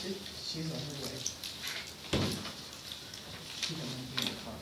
She's on her way. She don't want to be in the car.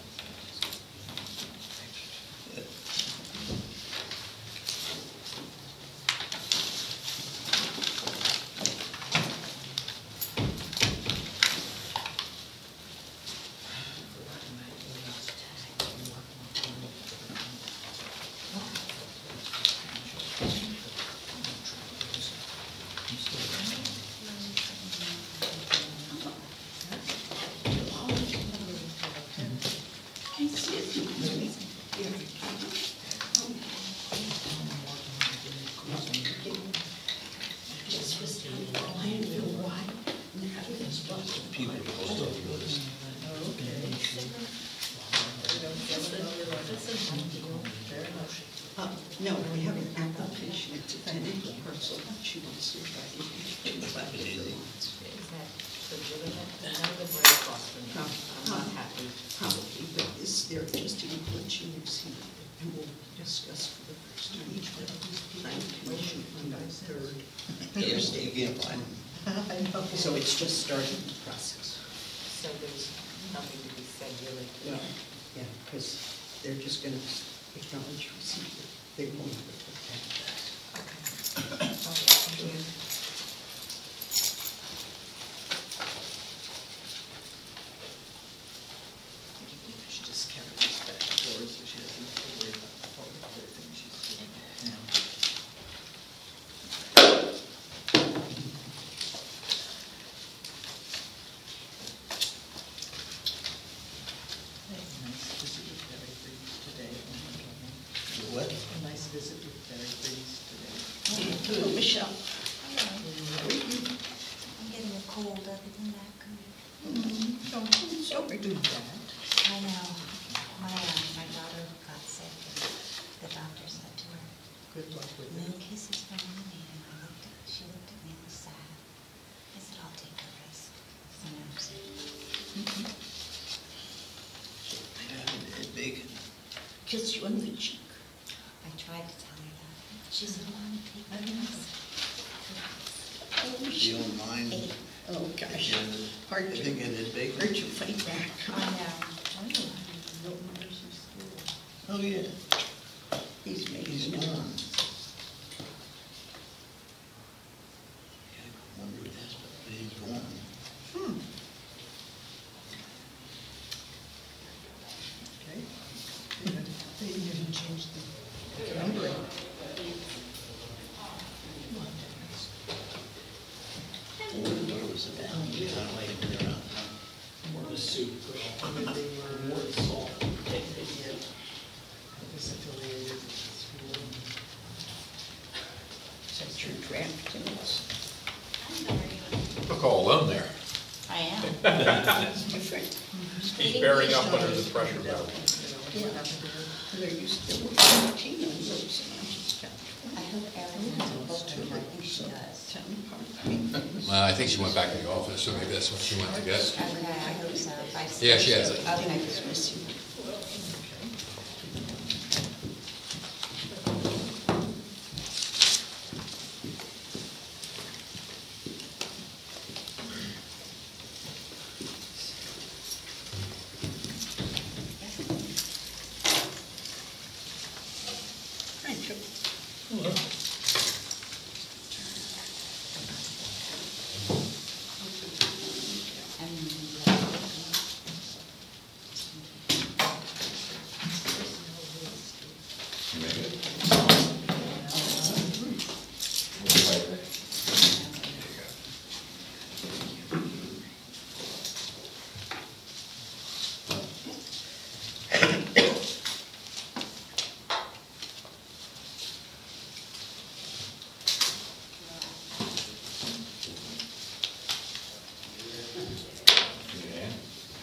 No, we have an application, it's a 10-acre parcel, she wants to try to do Is that legitimate? None of them were across from me. I'm not happy. probably, but is there just a glitch in here and we'll discuss for the first time each one of these planning commission on our third Thursday. You can't find them. I know. So it's just starting the process. So there's nothing to be said really. Yeah, yeah, because they're just gonna acknowledge receipt, they won't have it. Okay. All right, thank you. She just carried this back and forth, so she doesn't have to worry about all the other things she's doing now. Nice visit with Barry Freeze today. What? A nice visit with Barry Freeze today. Hello, Michelle. I'm getting a cold, other than that, Don't do that. I know. My daughter got sick, and the doctor said to her, Good luck with "No it. kisses from me." And she looked at me and was sad. I said, "I'll take the risk." Sometimes. It's big. Kiss you on the cheek. I tried to tell her that. She said, "Mom, take the risk." You don't mind? Oh, gosh. Hard I to, think it is big. hard to fight back. I know. Oh, yeah. He's making He's it. gone. I wonder what that's about, but he's gone. Okay. They even changed the numbering. What was it down? You kind of like it around. The soup. When they were more salt, they get disaffiliated with the school. That's your draft minutes. Look all alone there. I am. It's different. He's bearing up under the pressure valve. Yeah. They're used to 14 on those, and I just got I hope Erin has a book, and I think she does. 10 parts. Well, I think she went back to the office, so maybe that's what she went to get. Okay, I hope so. Yeah, she has it. Okay. It's missing. Thank you.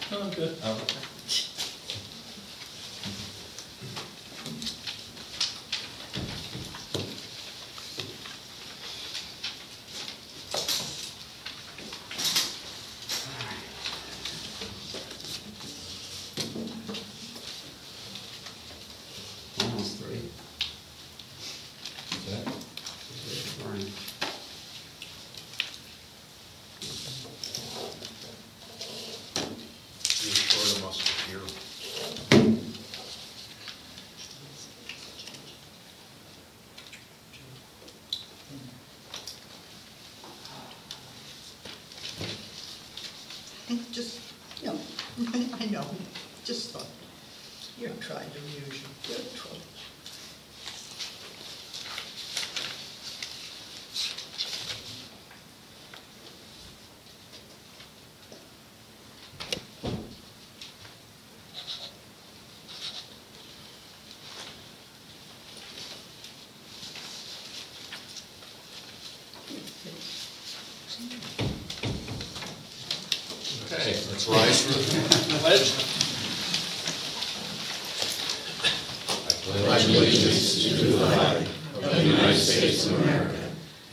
Oh, good. Almost three. Is that? Just, you know, I know, just thought, you're trying to amuse you, you're in trouble. Okay, let's rise for the pledge. I pledge allegiance to the flag of the United States of America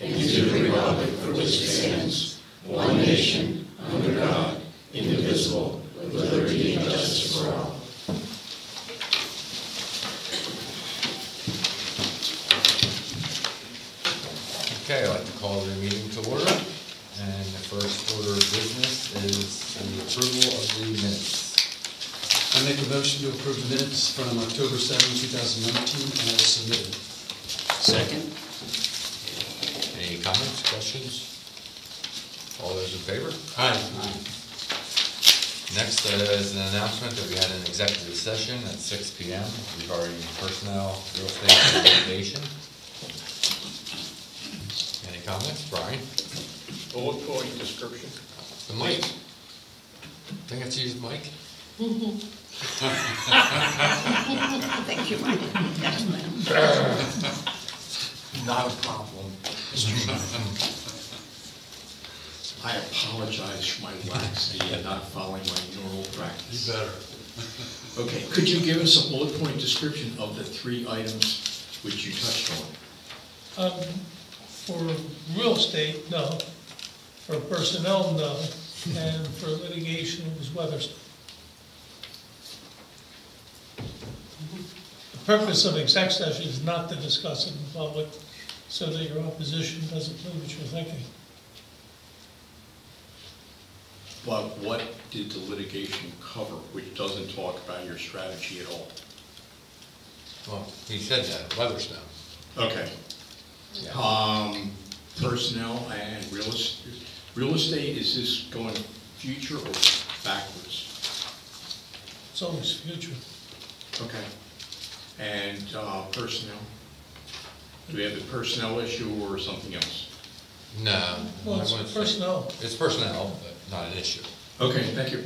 and to the republic for which it stands, one nation, under God, indivisible, with liberty and justice for all. Okay, I'd like to call the meeting to order. And the first order of business is the approval of the minutes. I make a motion to approve the minutes from October 7, 2019 as submitted. Second? Any comments, questions? All those in favor? Aye. Next is an announcement that we had an executive session at 6 p.m. regarding personnel, real estate, and litigation. Any comments? Brian? Bullet point description. The mic. I think it's used mic. Thank you, Mike. Yes, ma'am. Not a problem. I apologize for my laxity and not following my normal practice. You better. Okay, could you give us a bullet point description of the 3 items which you touched on? For real estate, no. For personnel, no. And for litigation, it was Weatherston. The purpose of exec session is not to discuss it in public so that your opposition doesn't know what you're thinking. But what did the litigation cover, which doesn't talk about your strategy at all? Well, he said that, Weatherstone. Okay. Yeah. Personnel and real estate, is this going future or backwards? It's always future. Okay. And personnel? Do we have the personnel issue or something else? No. Well, I it's wouldn't say- personnel. It's personnel, but not an issue. Okay, thank you.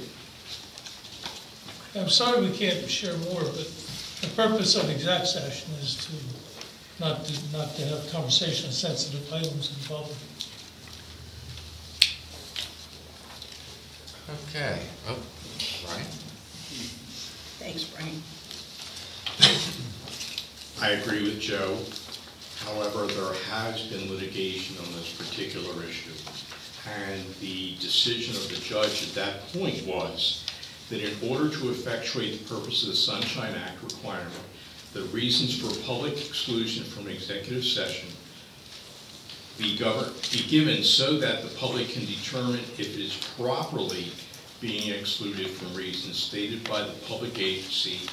I'm sorry we can't share more, but the purpose of exec session is to not to have conversation on sensitive items in public. Okay. Oh, Brian? Thanks, Brian. I agree with Joe. However, there has been litigation on this particular issue. And the decision of the judge at that point was that in order to effectuate the purpose of the Sunshine Act requirement, the reasons for public exclusion from an executive session be given so that the public can determine if it is properly being excluded from reasons stated by the public agency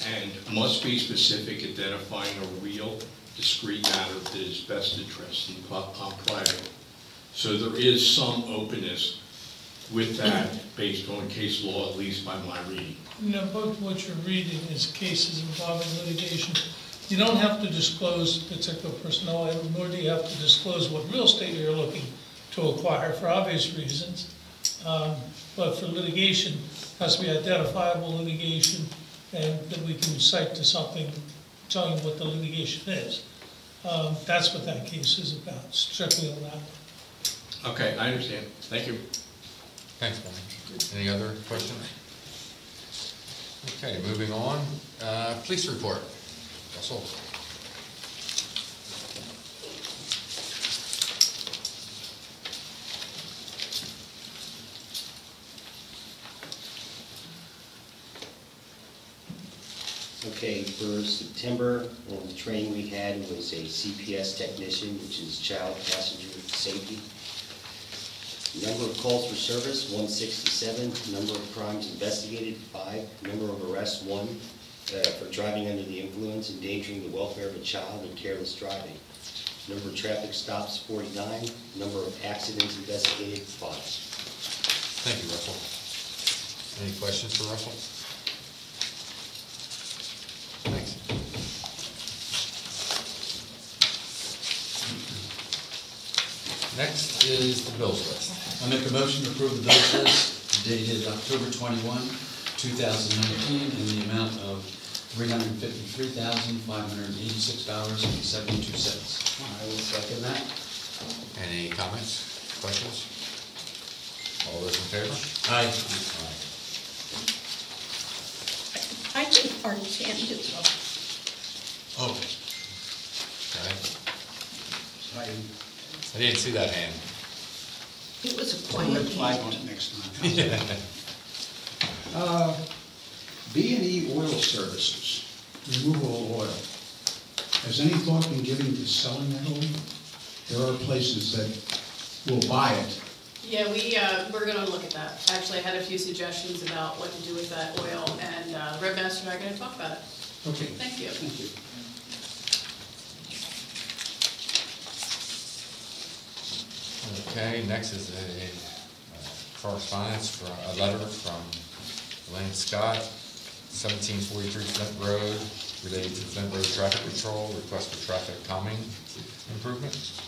and must be specific, identifying a real, discrete matter that is best interested in private. So there is some openness with that based on case law, at least by my reading. You know, both what you're reading is cases involving litigation. You don't have to disclose particular personnel item, nor do you have to disclose what real estate you're looking to acquire for obvious reasons. But for litigation, it has to be identifiable litigation, and that we can cite to something telling what the litigation is. That's what that case is about, strictly on that one. Okay, I understand. Thank you. Thanks, Brian. Any other questions? Okay, moving on. Police report. Russell. Okay, for September, the training we had was a CPS technician, which is child passenger safety. Number of calls for service, 167. Number of crimes investigated, 5. Number of arrests, 1, for driving under the influence, endangering the welfare of a child, and careless driving. Number of traffic stops, 49. Number of accidents investigated, 5. Thank you, Russell. Any questions for Russell? Thanks. Next is the bills list. I make a motion to approve the bills list dated October 21, 2019, in the amount of $353,586.72. I will second that. Any comments, questions? All those in favor? Aye. I think Art Sand is up. Oh, Okay. I I didn't see that hand. It was a Put a quiet red flag on meeting. it next time. Yeah. B&E Oil Services, removal of oil. Has any thought been given to selling that oil? There are places that will buy it. Yeah, we're gonna look at that. Actually, I had a few suggestions about what to do with that oil, and Red Master and I are gonna talk about it. Okay. Thank you. Thank you. Okay, next is a correspondence, for a letter from Elaine Scott, 1743 Flint Road, related to Flint Road traffic control, request for traffic calming improvements.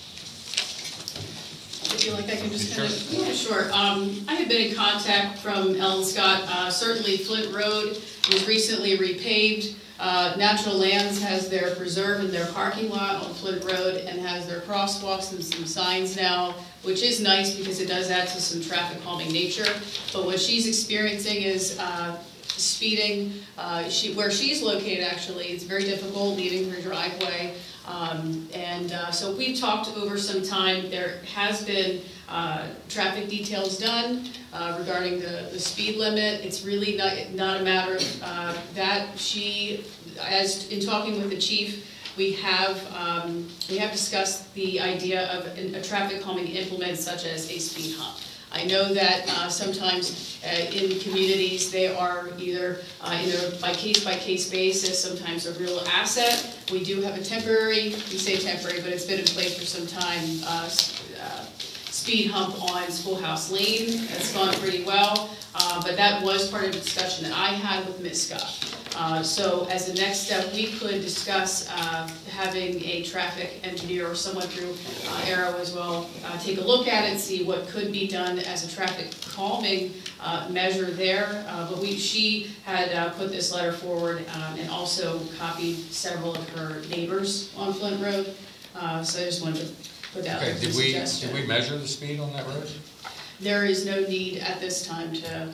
I feel like I can just kind of, Sure. yeah, sure. I have been in contact from Ellen Scott. Certainly Flint Road was recently repaved. Natural Lands has their preserve and their parking lot on Flint Road and has their crosswalks and some signs now, which is nice because it does add to some traffic calming nature. But what she's experiencing is speeding. Where she's located, actually, it's very difficult leaving her driveway. So we've talked over some time. There has been traffic details done regarding the speed limit. It's really not a matter of that. As in talking with the chief, we have discussed the idea of a traffic calming implement such as a speed hump. I know that sometimes in communities they are either by case basis, sometimes a real asset. We do have a temporary, we say temporary, but it's been in place for some time, speed hump on Schoolhouse Lane. That's gone pretty well, but that was part of the discussion that I had with Ms. Scott. So as a next step, we could discuss having a traffic engineer or someone through Arrow as well take a look at it, see what could be done as a traffic calming measure there. But she had put this letter forward and also copied several of her neighbors on Flint Road. So I just wanted to put that Okay, as a did suggestion. we measure the speed on that road? There is no need at this time to.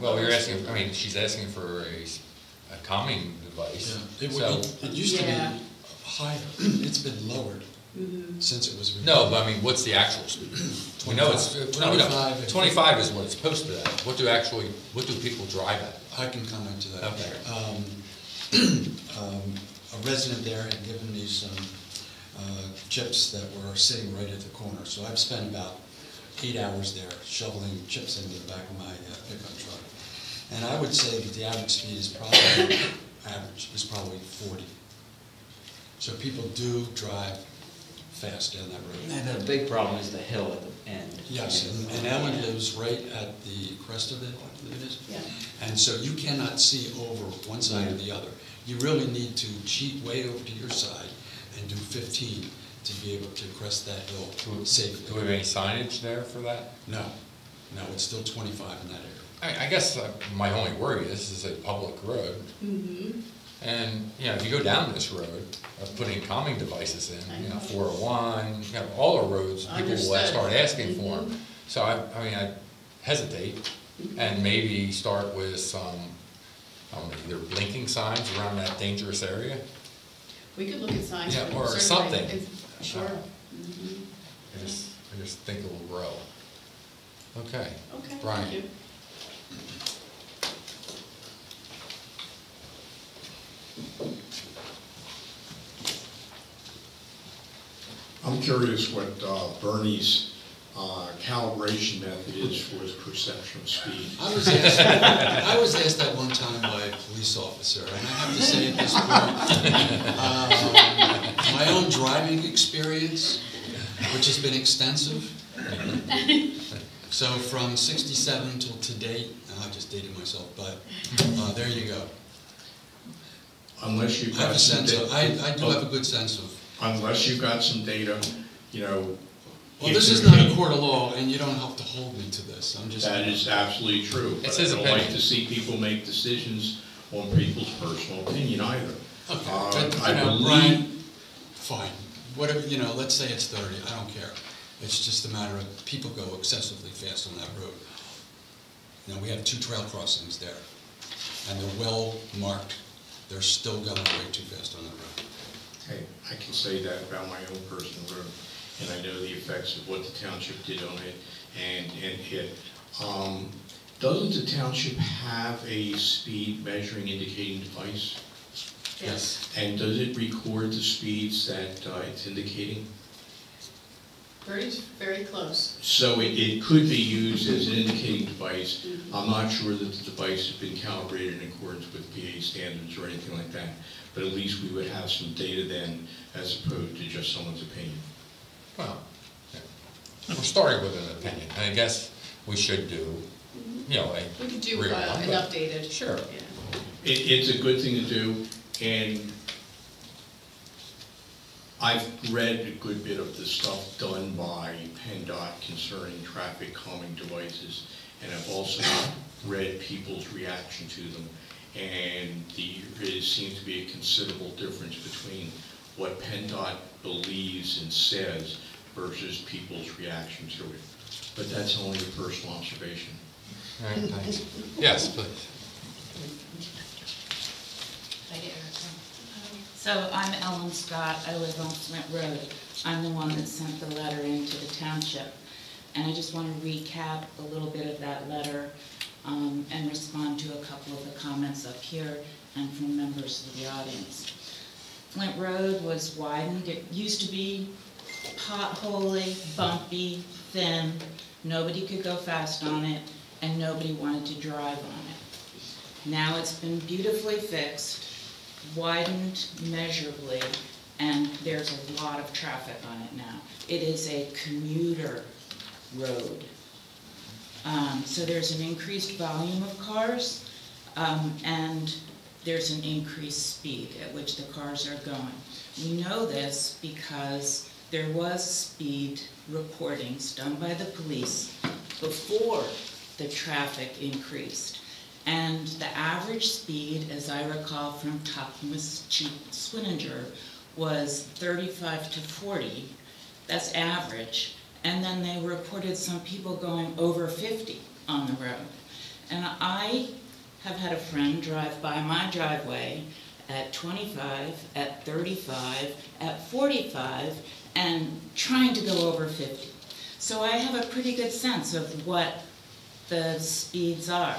Well, you're asking, I mean, she's asking for a calming device. yeah, So, it used to Yeah. be higher. It's been lowered since it was. no, but I mean, what's the actual speed? We know it's, no, we know, 25. 25 is what it's posted at. What do people drive at? I can comment to that. Okay. A resident there had given me some chips that were sitting right at the corner. So I've spent about 8 hours there shoveling chips into the back of my pickup truck. And I would say that the average speed is probably 40. So people do drive fast down that road. And the big problem is the hill at the end. Yes, and Ellen lives right at the crest of it, I believe it is. Yeah. And so you cannot see over one side or the other. You really need to cheat way over to your side and do 15 to be able to crest that hill safely. Do we have any signage there for that? No, it's still 25 in that area. I guess my only worry is this is a public road. Mm-hmm. And, if you go down this road, putting calming devices in, I know. 401, all the roads, people will Understood. start asking for them. So I hesitate and maybe start with some, either blinking signs around that dangerous area. We could look at signs. Yeah, or certainly. something. Sure. Mhm. I just think it will grow. Okay. Okay, Brian. thank you. I'm curious what Bernie's calibration method is for his perception of speed. I was asked that one time by a police officer, and I have to say at this point, my own driving experience, which has been extensive, So from 67 till to date, I just dated myself, but there you go. Unless you've I have got a some sense of, data. I do have a good sense of, Unless you've got some data, you know. well, if this is there not may- a court of law, and you don't have to hold me to this. I'm just. That is absolutely true. It's But his I don't like opinion. to see people make decisions on people's personal opinion either. Okay, but, I you know, believe, Brian, fine, whatever, you know, let's say it's 30, I don't care. It's just a matter of, people go excessively fast on that road. You know, we have 2 trail crossings there, and they're well marked. They're still going way too fast on that road. hey, I can say that about my own personal road, and I know the effects of what the township did on it and hit. Doesn't the township have a speed measuring indicating device? Yes. And does it record the speeds that it's indicating? Very, very close. So it could be used as an indicating device. I'm not sure that the device has been calibrated in accordance with PA standards or anything like that, but at least we would have some data then as opposed to just someone's opinion. Well, yeah. We're starting with an opinion. I guess we should do, you know, a We could do real an one, but- updated. Sure. Yeah. It's a good thing to do, and I've read a good bit of the stuff done by PennDOT concerning traffic calming devices, and I've also read people's reaction to them, and there seems to be a considerable difference between what PennDOT believes and says versus people's reaction to it. But that's only a personal observation. All right, thanks. Yes, please. So I'm Ellen Scott, I live on Flint Road. I'm the one that sent the letter into the township. And I just want to recap a little bit of that letter and respond to a couple of the comments up here and from members of the audience. Flint Road was widened. It used to be potholy, bumpy, thin. Nobody could go fast on it, and nobody wanted to drive on it. Now it's been beautifully fixed, widened measurably, and there's a lot of traffic on it now. It is a commuter road. So there's an increased volume of cars, and there's an increased speed at which the cars are going. We know this because there was speed reportings done by the police before the traffic increased. And the average speed, as I recall from talking with Chief Swinninger, was 35 to 40. That's average. And then they reported some people going over 50 on the road. And I have had a friend drive by my driveway at 25, at 35, at 45, and trying to go over 50. So I have a pretty good sense of what the speeds are.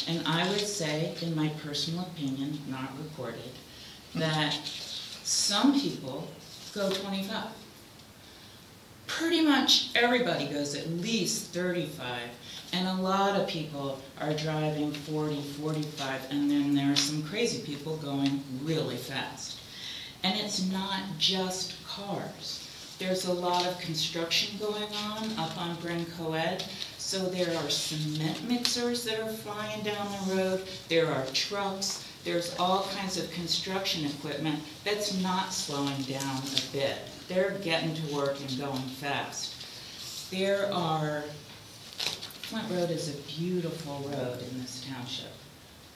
And I would say, in my personal opinion, not recorded, that some people go 25. Pretty much everybody goes at least 35, and a lot of people are driving 40, 45, and then there are some crazy people going really fast. And it's not just cars. There's a lot of construction going on up on Bryn Coed. So there are cement mixers that are flying down the road. There are trucks. There's all kinds of construction equipment that's not slowing down a bit. They're getting to work and going fast. Flint Road is a beautiful road in this township.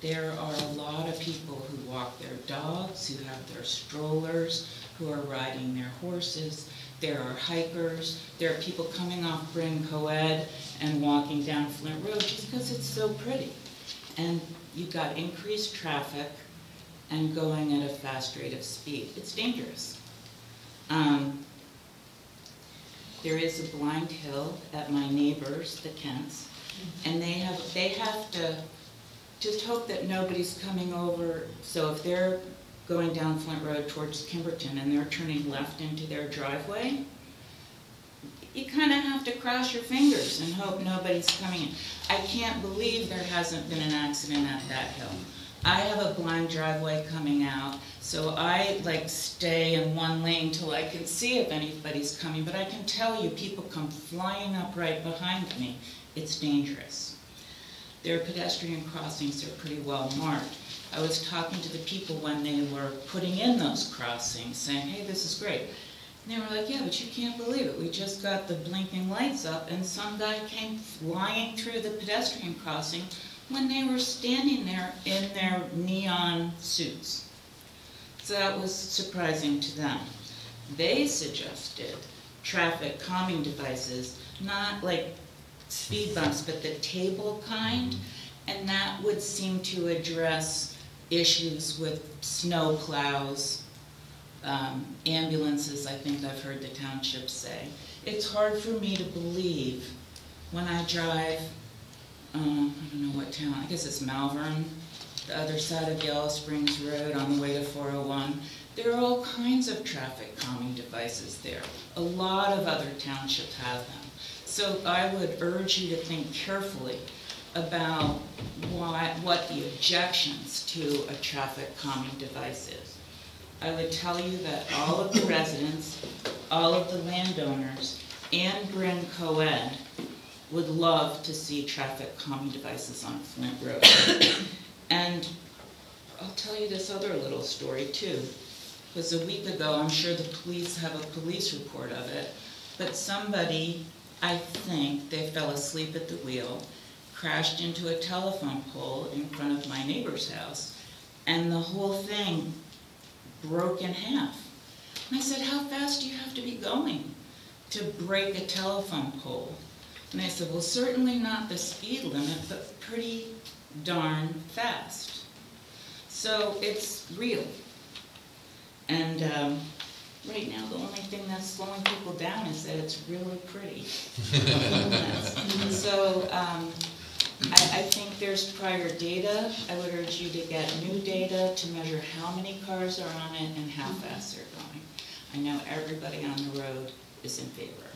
There are a lot of people who walk their dogs, who have their strollers, who are riding their horses. There are hikers. There are people coming off Bryn Coed and walking down Flint Road just because it's so pretty. And you've got increased traffic and going at a fast rate of speed. It's dangerous. There is a blind hill at my neighbors, the Kents, and they have to just hope that nobody's coming over. So if they're going down Flint Road towards Kimberton and they're turning left into their driveway, you kind of have to cross your fingers and hope nobody's coming in. I can't believe there hasn't been an accident at that hill. I have a blind driveway coming out, so I like stay in one lane till I can see if anybody's coming, but I can tell you, people come flying up right behind me. It's dangerous. Their pedestrian crossings are pretty well marked. I was talking to the people when they were putting in those crossings, saying, hey, this is great. And they were like, yeah, but you can't believe it. We just got the blinking lights up, and some guy came flying through the pedestrian crossing when they were standing there in their neon suits. So that was surprising to them. They suggested traffic calming devices, not like speed bumps, but the table kind, and that would seem to address issues with snow plows, ambulances, I think I've heard the township say. It's hard for me to believe when I drive, I don't know what town, I guess it's Malvern, the other side of Yellow Springs Road on the way to 401. There are all kinds of traffic calming devices there. A lot of other townships have them. So I would urge you to think carefully about what the objections to a traffic calming device is. I would tell you that all of the residents, all of the landowners, and Bryn Co-ed would love to see traffic calming devices on Flint Road. And I'll tell you this other little story too, because a week ago, I'm sure the police have a police report of it, but somebody, I think, they fell asleep at the wheel, crashed into a telephone pole in front of my neighbor's house, and the whole thing broke in half. And I said, how fast do you have to be going to break a telephone pole? And they said, well, certainly not the speed limit, but pretty darn fast. So it's real. And right now, the only thing that's slowing people down is that it's really pretty. So I think there's prior data. I would urge you to get new data to measure how many cars are on it and how fast they're going. I know everybody on the road is in favor.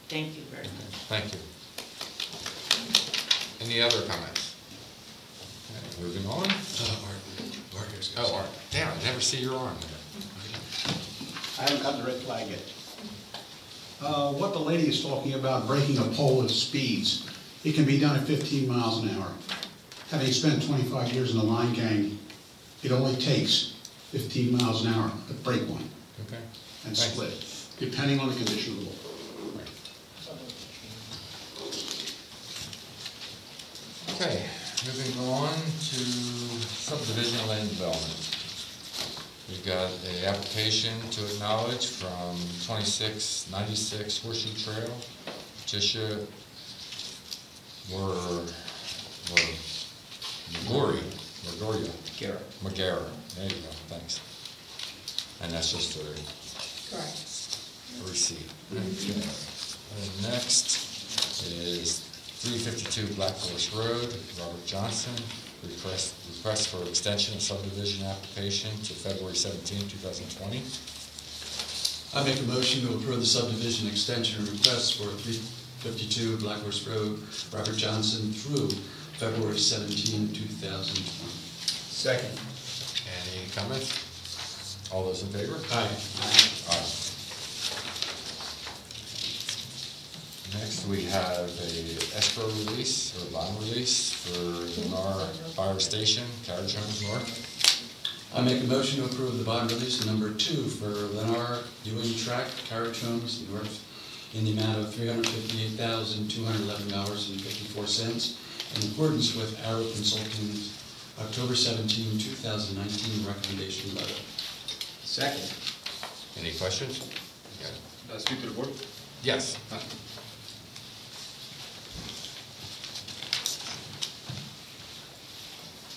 Thank you very much. Thank you. Any other comments? Okay, moving on. Oh, Art. Damn, I never see your arm there. I haven't got the red flag yet. What the lady is talking about, breaking a pole at speeds, it can be done at 15 miles an hour. Having spent 25 years in the line gang, it only takes 15 miles an hour to break one. Okay. And Thanks. split, depending on the condition of the pole. Okay, moving on to subdivision and land development. We've got an application to acknowledge from 2696 Horseshoe Trail, Tisha Magara. There you go, thanks. And that's just a receipt. Okay. And next is 352 Black Horse Road, Robert Johnson, request for extension of subdivision application to February 17, 2020. I make a motion to approve the subdivision extension request for 352 Black Horse Road, Robert Johnson, through February 17, 2020. Second. Any comments? All those in favor? Aye. Aye. Next, we have a escrow release, or bond release, for Lennar Fire Station, Carriage Homes North. I make a motion to approve the bond release number 2 for Lennar Ewing Track, Carriage Homes North, in the amount of $358,211.54, in accordance with Arrow Consulting's October 17, 2019 recommendation letter. Second. Any questions? Speak to the board. Yes.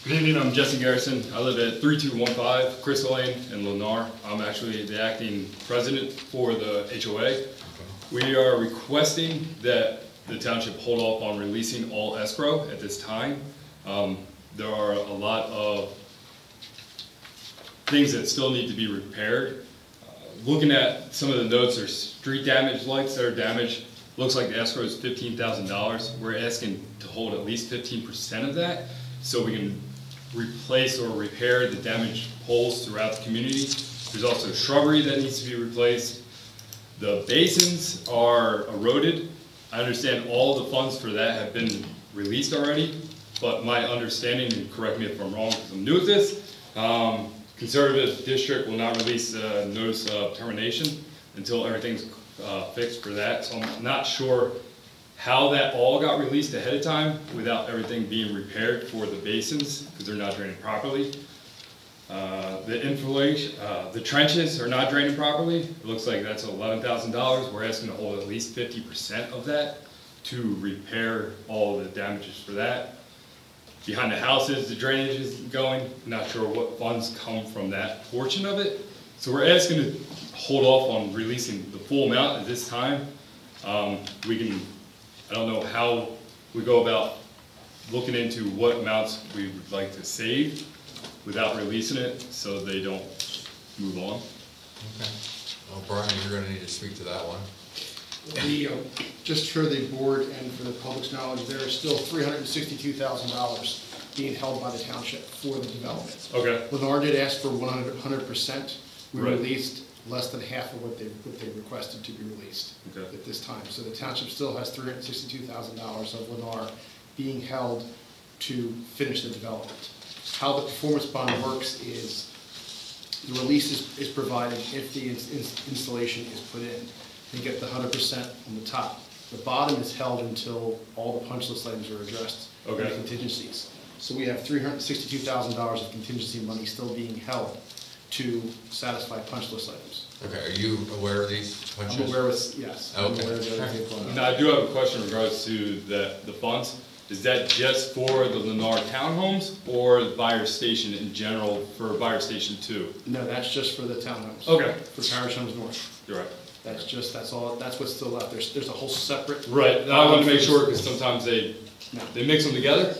Good evening, I'm Jesse Garrison. I live at 3215 Crystal Lane in Lennar. I'm actually the acting president for the HOA. We are requesting that the township hold off on releasing all escrow at this time. There are a lot of things that still need to be repaired. Looking at some of the notes, there's street damage lights that are damaged. Looks like the escrow is $15,000. We're asking to hold at least 15% of that so we can replace or repair the damaged poles throughout the community. There's also shrubbery that needs to be replaced. The basins are eroded. I understand all the funds for that have been released already, but my understanding, and correct me if I'm wrong because I'm new at this, Conservative District will not release a notice of termination until everything's fixed for that. So I'm not sure how that all got released ahead of time without everything being repaired for the basins because they're not draining properly. The trenches are not draining properly. It looks like that's $11,000. We're asking to hold at least 50% of that to repair all the damages for that. Behind the houses, the drainage is going. Not sure what funds come from that portion of it. So we're asking to hold off on releasing the full amount at this time. I don't know how we go about looking into what amounts we would like to save without releasing it so they don't move on. Okay. Well, Brian, you're going to need to speak to that one. Just for the board and for the public's knowledge, there is still $362,000 being held by the township for the development. Okay. Lennar did ask for 100%. We Right. released less than half of what they requested to be released at this time. So the township still has $362,000 of Lennar being held to finish the development. How the performance bond works is the release is provided if the installation is put in. They get the 100% on the top. The bottom is held until all the punch list items are addressed. Okay. And the contingencies. So we have $362,000 of contingency money still being held to satisfy punch list items. Okay, are you aware of these punches? I'm aware of, yes. I'm Okay. aware of the other people. Now, I do have a question in regards to the funds. Is that just for the Lennar townhomes or the buyer station in general for buyer station 2? No, that's just for the townhomes. Okay. For Parish Homes North. You're right. That's all, that's what's still left. There's a whole separate. Right, I want to make sure because sometimes they mix them together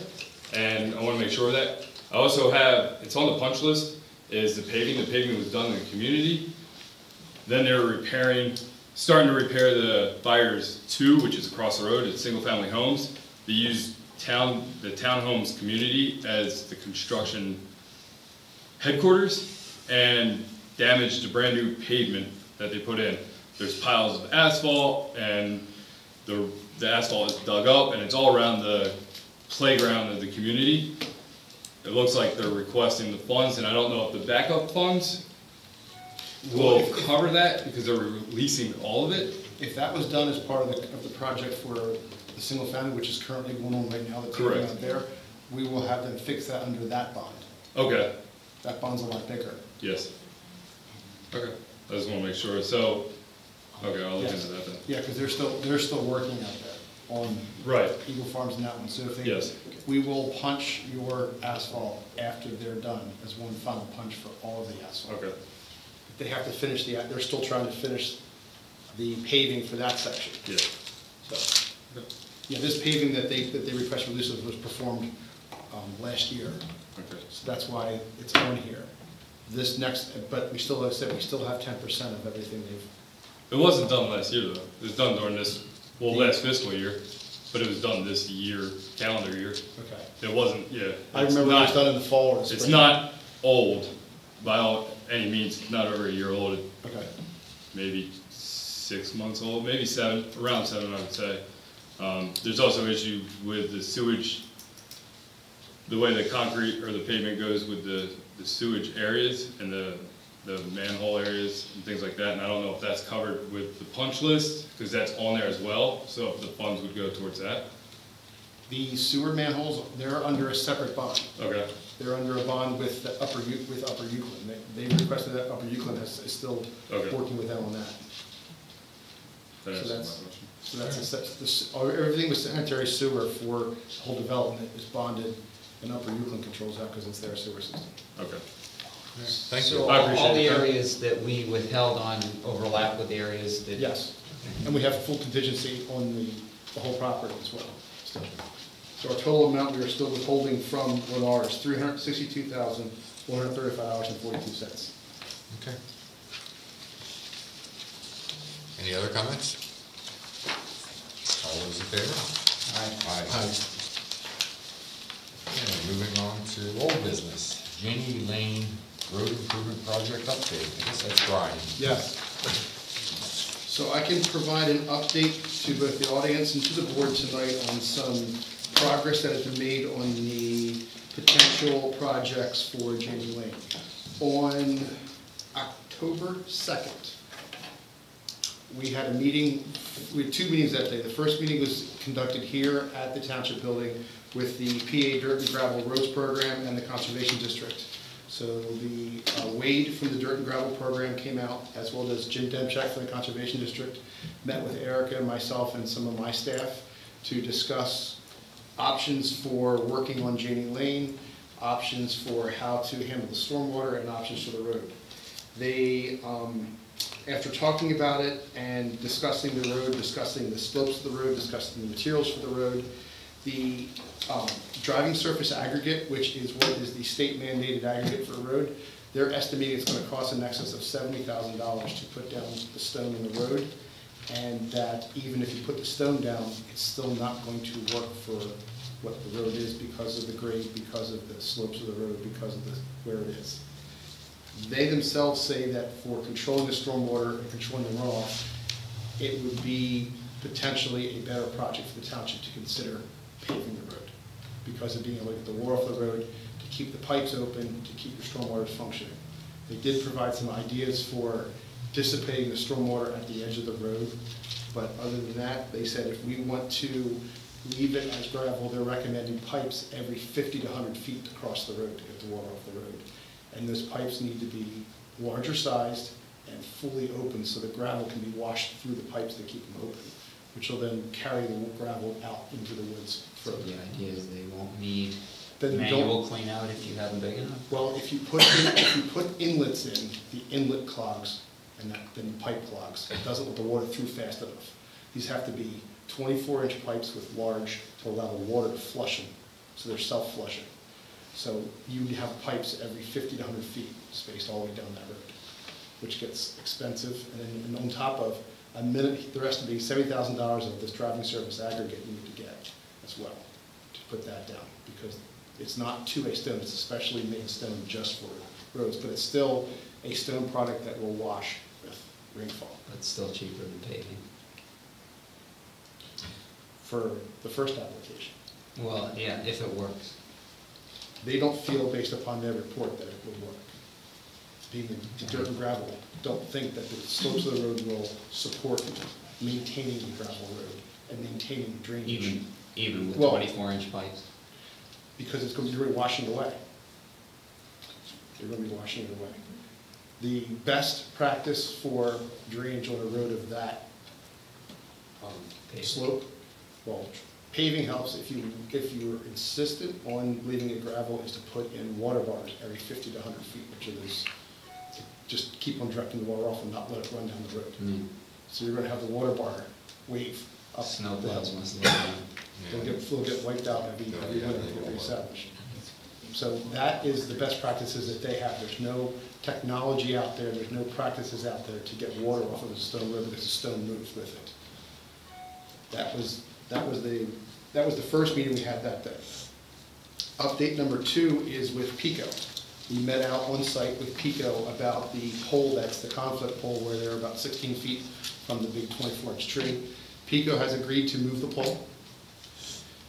and I want to make sure of that. I also have, it's on the punch list, is the paving. The paving was done in the community. Then they're starting to repair the buyers 2, which is across the road. It's single family homes. They use the townhomes community as the construction headquarters and damaged the brand new pavement that they put in. There's piles of asphalt and the asphalt is dug up and it's all around the playground of the community. It looks like they're requesting the funds and I don't know if the backup funds will cover that because they're releasing all of it. If that was done as part of the project for the single family, which is currently going on right now, that's going on there, we will have them fix that under that bond. Okay. That bond's a lot bigger. Yes. Okay. I just want to make sure. So, okay, I'll look into that then. Yeah, because they're still working out there on Eagle Farms and that one. So if they, we will punch your asphalt after they're done as one final punch for all of the asphalt. Okay. They have to finish they're still trying to finish the paving for that section. Yeah. So, yeah, this paving that they request release of was performed last year. Okay. So that's why it's on here. This next, but we still, like I said, we still have 10% of everything they've. It wasn't done last year though. It was done during this, last fiscal year, but it was done this year, calendar year. Okay. It wasn't, I remember it was done in the fall or the spring. It's not old by any means, not over a year old. Okay. Maybe 6 months old, maybe 7, around 7 I would say. There's also issue with the sewage, the way the concrete or the pavement goes with the sewage areas and the manhole areas and things like that. And I don't know if that's covered with the punch list because that's on there as well. So if the funds would go towards that. The sewer manholes, they're under a separate bond. Okay. They're under a bond with Upper Euclid. They requested that Upper Euclid is still working with them on that. So that's everything with sanitary sewer for the whole development is bonded, and Upper Euclid controls that because it's their sewer system. Okay. Thank you. So all the areas that we withheld on overlap with areas that. Yes, and we have full contingency on the whole property as well. Still. So our total amount we are still withholding from Lennar is $362,135.42. Okay. Any other comments? All those in favor? Aye. Okay, moving on to old business, Jenny Lane Road Improvement Project update. I guess that's Brian. Yes. So I can provide an update to both the audience and to the board tonight on some progress that has been made on the potential projects for Jenny Lane. On October 2nd, we had a meeting, we had 2 meetings that day. The first meeting was conducted here at the Township Building with the PA Dirt and Gravel Roads Program and the Conservation District. So the Wade from the Dirt and Gravel Program came out, as well as Jim Demchak from the Conservation District, met with Erica, myself, and some of my staff to discuss options for working on Janie Lane, options for how to handle the stormwater, and options for the road. They, after talking about it and discussing the road, discussing the slopes of the road, discussing the materials for the road, the driving surface aggregate, which is what is the state mandated aggregate for a road, they're estimating it's going to cost in excess of $70,000 to put down the stone in the road, and that even if you put the stone down, it's still not going to work for what the road is because of the grade, because of the slopes of the road, because of where it is. They themselves say that for controlling the stormwater and controlling the runoff, it would be potentially a better project for the township to consider paving the road because of being able to get the water off the road, to keep the pipes open, to keep your stormwater functioning. They did provide some ideas for dissipating the stormwater at the edge of the road, but other than that, they said if we want to leave it as gravel, they're recommending pipes every 50 to 100 feet across the road to get the water off the road. And those pipes need to be larger sized and fully open so the gravel can be washed through the pipes that keep them open, which will then carry the gravel out into the woods further. The idea is they won't need Then manual clean out if you have them big enough? Well, if you put inlets in, the inlet clogs and then the pipe clogs. It doesn't let the water through fast enough. These have to be 24-inch pipes with large to allow the water to flush them, so they're self-flushing. So you have pipes every 50 to 100 feet spaced all the way down that road, which gets expensive. And then on top of a minute, the rest of the $70,000 of this driving surface aggregate you need to get as well to put that down, because it's not two-way stone, it's a specially made stone just for roads, but it's still a stone product that will wash with rainfall. But still cheaper than paving. For the first application. Well, yeah, if it works. They don't feel, based upon their report, that it would work. Being the dirt and gravel, don't think that the slopes of the road will support maintaining the gravel road and maintaining drainage. Even with 24-inch pipes? Because it's going to be washing away. They're going to be washing it away. The best practice for drainage on a road of that slope, well, paving helps. If you're insistent on leaving it gravel, is to put in water bars every 50 to 100 feet, which is to just keep on directing the water off and not let it run down the road. Mm. So you're going to have the water bar wave up. Snowplows must live down. They'll get wiped out every winter to get reestablished. So that is the best practices that they have. There's no technology out there, there's no practices out there to get water off of a stone road because the stone moves with it. That was the first meeting we had that day. Update number 2 is with PICO. We met out on site with PICO about the pole, that's the conflict pole where they're about 16 feet from the big 24-inch tree. PICO has agreed to move the pole.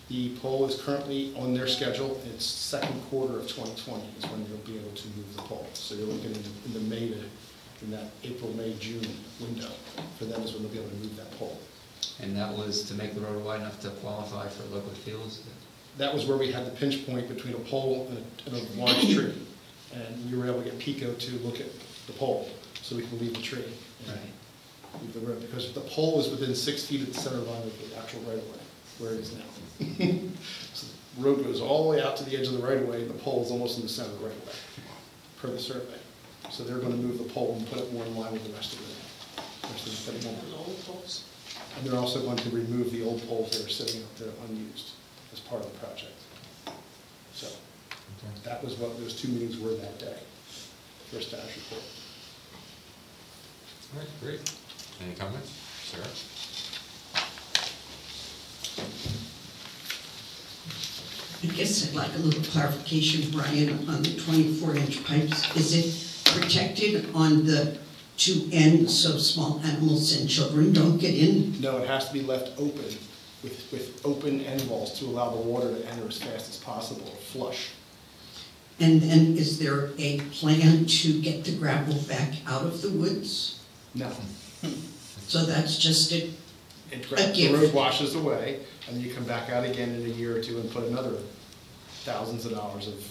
The pole is currently on their schedule. It's second quarter of 2020 is when they'll be able to move the pole. So you're looking in the May in that April, May, June window for them is when they'll be able to move that pole. And that was to make the road wide enough to qualify for liquid fuels? That was where we had the pinch point between a pole and a large tree. And we were able to get PICO to look at the pole so we can leave the tree. Right. Leave the road, because the pole is within 6 feet of the center line of the actual right-of-way, where it is now. So the road goes all the way out to the edge of the right-of-way, and the pole is almost in the center of the right-of-way, per the survey. So they're going to move the pole and put it more in line with the rest of the old poles. And they're also going to remove the old poles that are sitting out there unused as part of the project. So that was what those 2 meetings were that day for a status report. All right, great. Any comments? Sarah? I guess I'd like a little clarification, Brian, on the 24-inch pipes. Is it protected on the two ends so small animals and children don't get in? No, it has to be left open with open end walls to allow the water to enter as fast as possible, flush. And then is there a plan to get the gravel back out of the woods? No. So that's just a The gift. road washes away, and then you come back out again in a year or two and put another thousands of dollars of,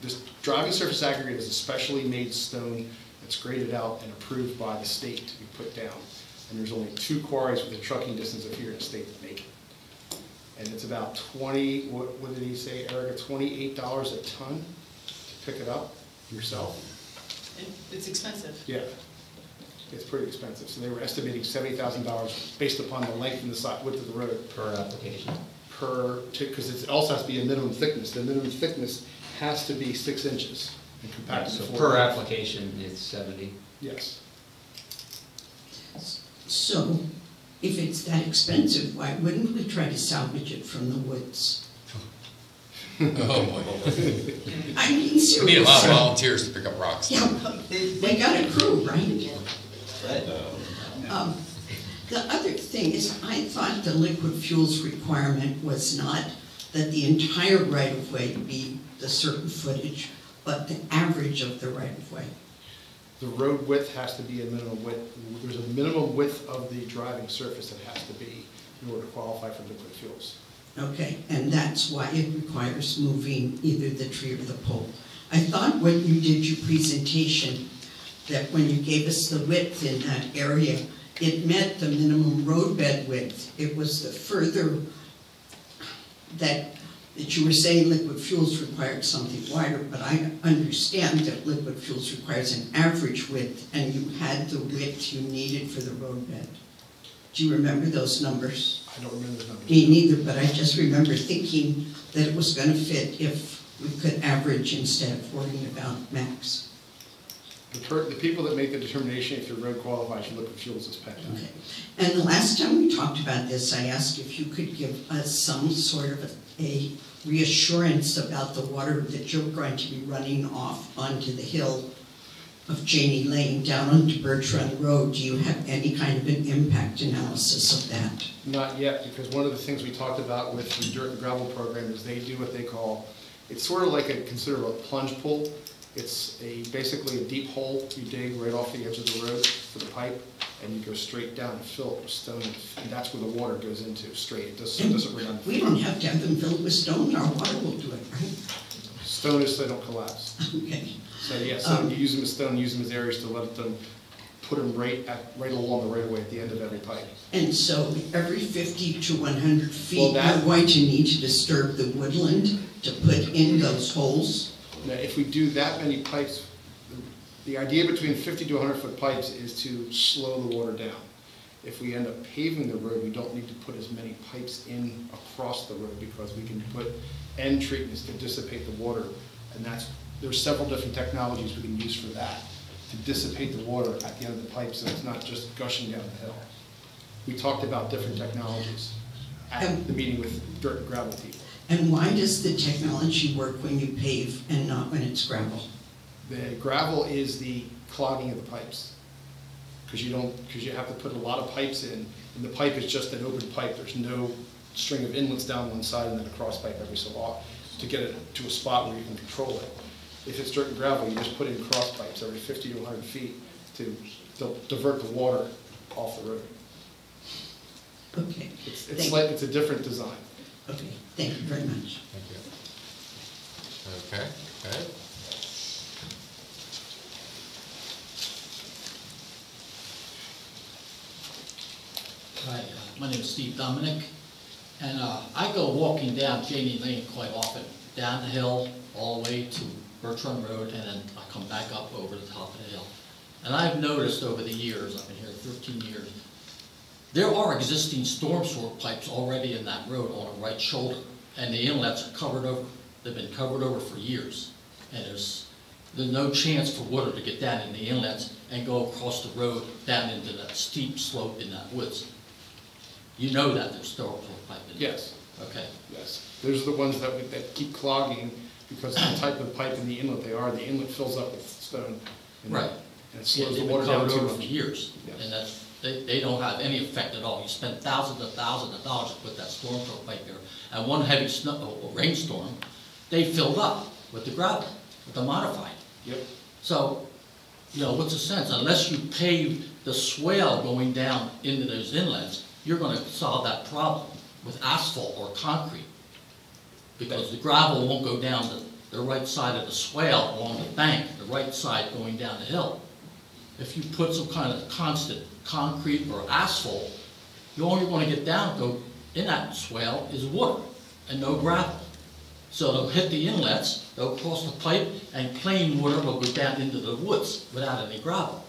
this driving surface aggregate is a specially made stone that's graded out and approved by the state to be put down. And there's only 2 quarries within trucking distance of here in the state that make it. And it's about what did he say, Erica, $28 a ton to pick it up yourself. It's expensive. Yeah, it's pretty expensive. So they were estimating $70,000 based upon the length and the width of the road. Per application. Because it also has to be a minimum thickness. The minimum thickness has to be 6 inches and Yeah, compacted so to 4 per inches. application, it's 70. Yes. So if it's that expensive, why wouldn't we try to salvage it from the woods? Oh, boy. I mean, seriously. We need a lot of volunteers to pick up rocks. Yeah, they got a crew, right? The other thing is, I thought the liquid fuels requirement was not that the entire right-of-way be the certain footage, but the average of the right-of-way. The road width has to be a minimum width. There's a minimum width of the driving surface that has to be in order to qualify for liquid fuels. Okay, and that's why it requires moving either the tree or the pole. I thought when you did your presentation, that when you gave us the width in that area, it met the minimum roadbed width. It was the further that you were saying liquid fuels required something wider, but I understand that liquid fuels requires an average width, and you had the width you needed for the roadbed. Do you remember those numbers? I don't remember the numbers. Me neither, but I just remember thinking that it was going to fit if we could average instead of worrying about max. The people that make the determination if your road qualifies for liquid fuels is PennDOT. Okay. And the last time we talked about this, I asked if you could give us some sort of a reassurance about the water that you're going to be running off onto the hill of Janie Lane down onto Birch Run Road. Do you have any kind of an impact analysis of that? Not yet, because one of the things we talked about with the dirt and gravel program is they do what they call, it's sort of like consider a plunge pool. It's basically a deep hole you dig right off the edge of the road for the pipe, and you go straight down and fill it with stone, and that's where the water goes into, straight. It doesn't run down. We don't have to have them filled with stone. Our water will do it, right? Stone is so they don't collapse. Okay. So yeah, so you use them as stone, use them as areas to let them put them right along the right of way at the end of every pipe. And so every 50 to 100 feet, Well, you're going to need to disturb the woodland to put in those holes? Now, if we do that many pipes, the idea between 50 to 100 foot pipes is to slow the water down. If we end up paving the road, we don't need to put as many pipes in across the road because we can put end treatments to dissipate the water. And there's several different technologies we can use for that, to dissipate the water at the end of the pipe so it's not just gushing down the hill. We talked about different technologies at the meeting with dirt and gravel people. And why does the technology work when you pave and not when it's gravel? The gravel is the clogging of the pipes. Because you have to put a lot of pipes in, and the pipe is just an open pipe. There's no string of inlets down one side and then a cross pipe every so often to get it to a spot where you can control it. If it's dirt and gravel, you just put in cross pipes every 50 to 100 feet to divert the water off the road. Okay. It's a different design. Okay, thank you very much. Thank you. Okay, okay. Hi, my name is Steve Dominic, and I go walking down Janie Lane quite often, down the hill, all the way to Birch Run Road, and then I come back up over the top of the hill. And I've noticed over the years, I've been here 13 years, there are existing storm sewer pipes already in that road on the right shoulder, and the inlets are covered over. They've been covered over for years, and there's no chance for water to get down in the inlets and go across the road down into that steep slope in that woods. You know that there's storm sewer pipe in there. Yes. Okay. Yes. Those are the ones that keep clogging because of the type of pipe in the inlet they are. The inlet fills up with stone. And Right. And it slows Yeah, the water down they've been too covered over much. for years, Yes. and they don't have any effect at all. You spend thousands of dollars to put that storm control pipe there, and one heavy snow, or rainstorm, they filled up with the gravel, with the modified. Yep. So, you know, what's the sense? Unless you pave the swale going down into those inlets, you're gonna solve that problem with asphalt or concrete. Because the gravel won't go down the right side of the swale along the bank, the right side going down the hill. If you put some kind of constant concrete or asphalt, the only you're gonna get down, go in that swale is water and no gravel. So they'll hit the inlets, they'll cross the pipe, and plain water will go down into the woods without any gravel.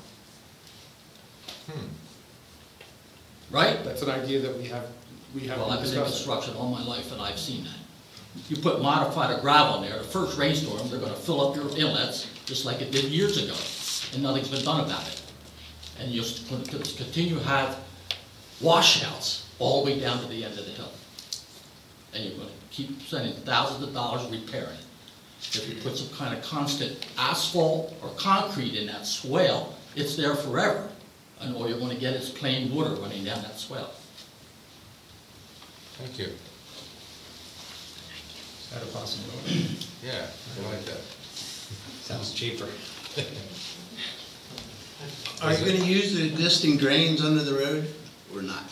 Right? That's an idea that we have Well, I've been in discussed. construction all my life, and I've seen that. You put modified or gravel in there, the first rainstorm, they're gonna fill up your inlets, just like it did years ago, and nothing's been done about it. And you'll continue to have washouts all the way down to the end of the hill. And you're gonna keep spending thousands of dollars repairing it. If you put some kind of constant asphalt or concrete in that swale, it's there forever. And all you're gonna get is plain water running down that swale. Thank you. Is that a possibility? Yeah, I like that. Sounds cheaper. Are you gonna use the existing drains under the road or not?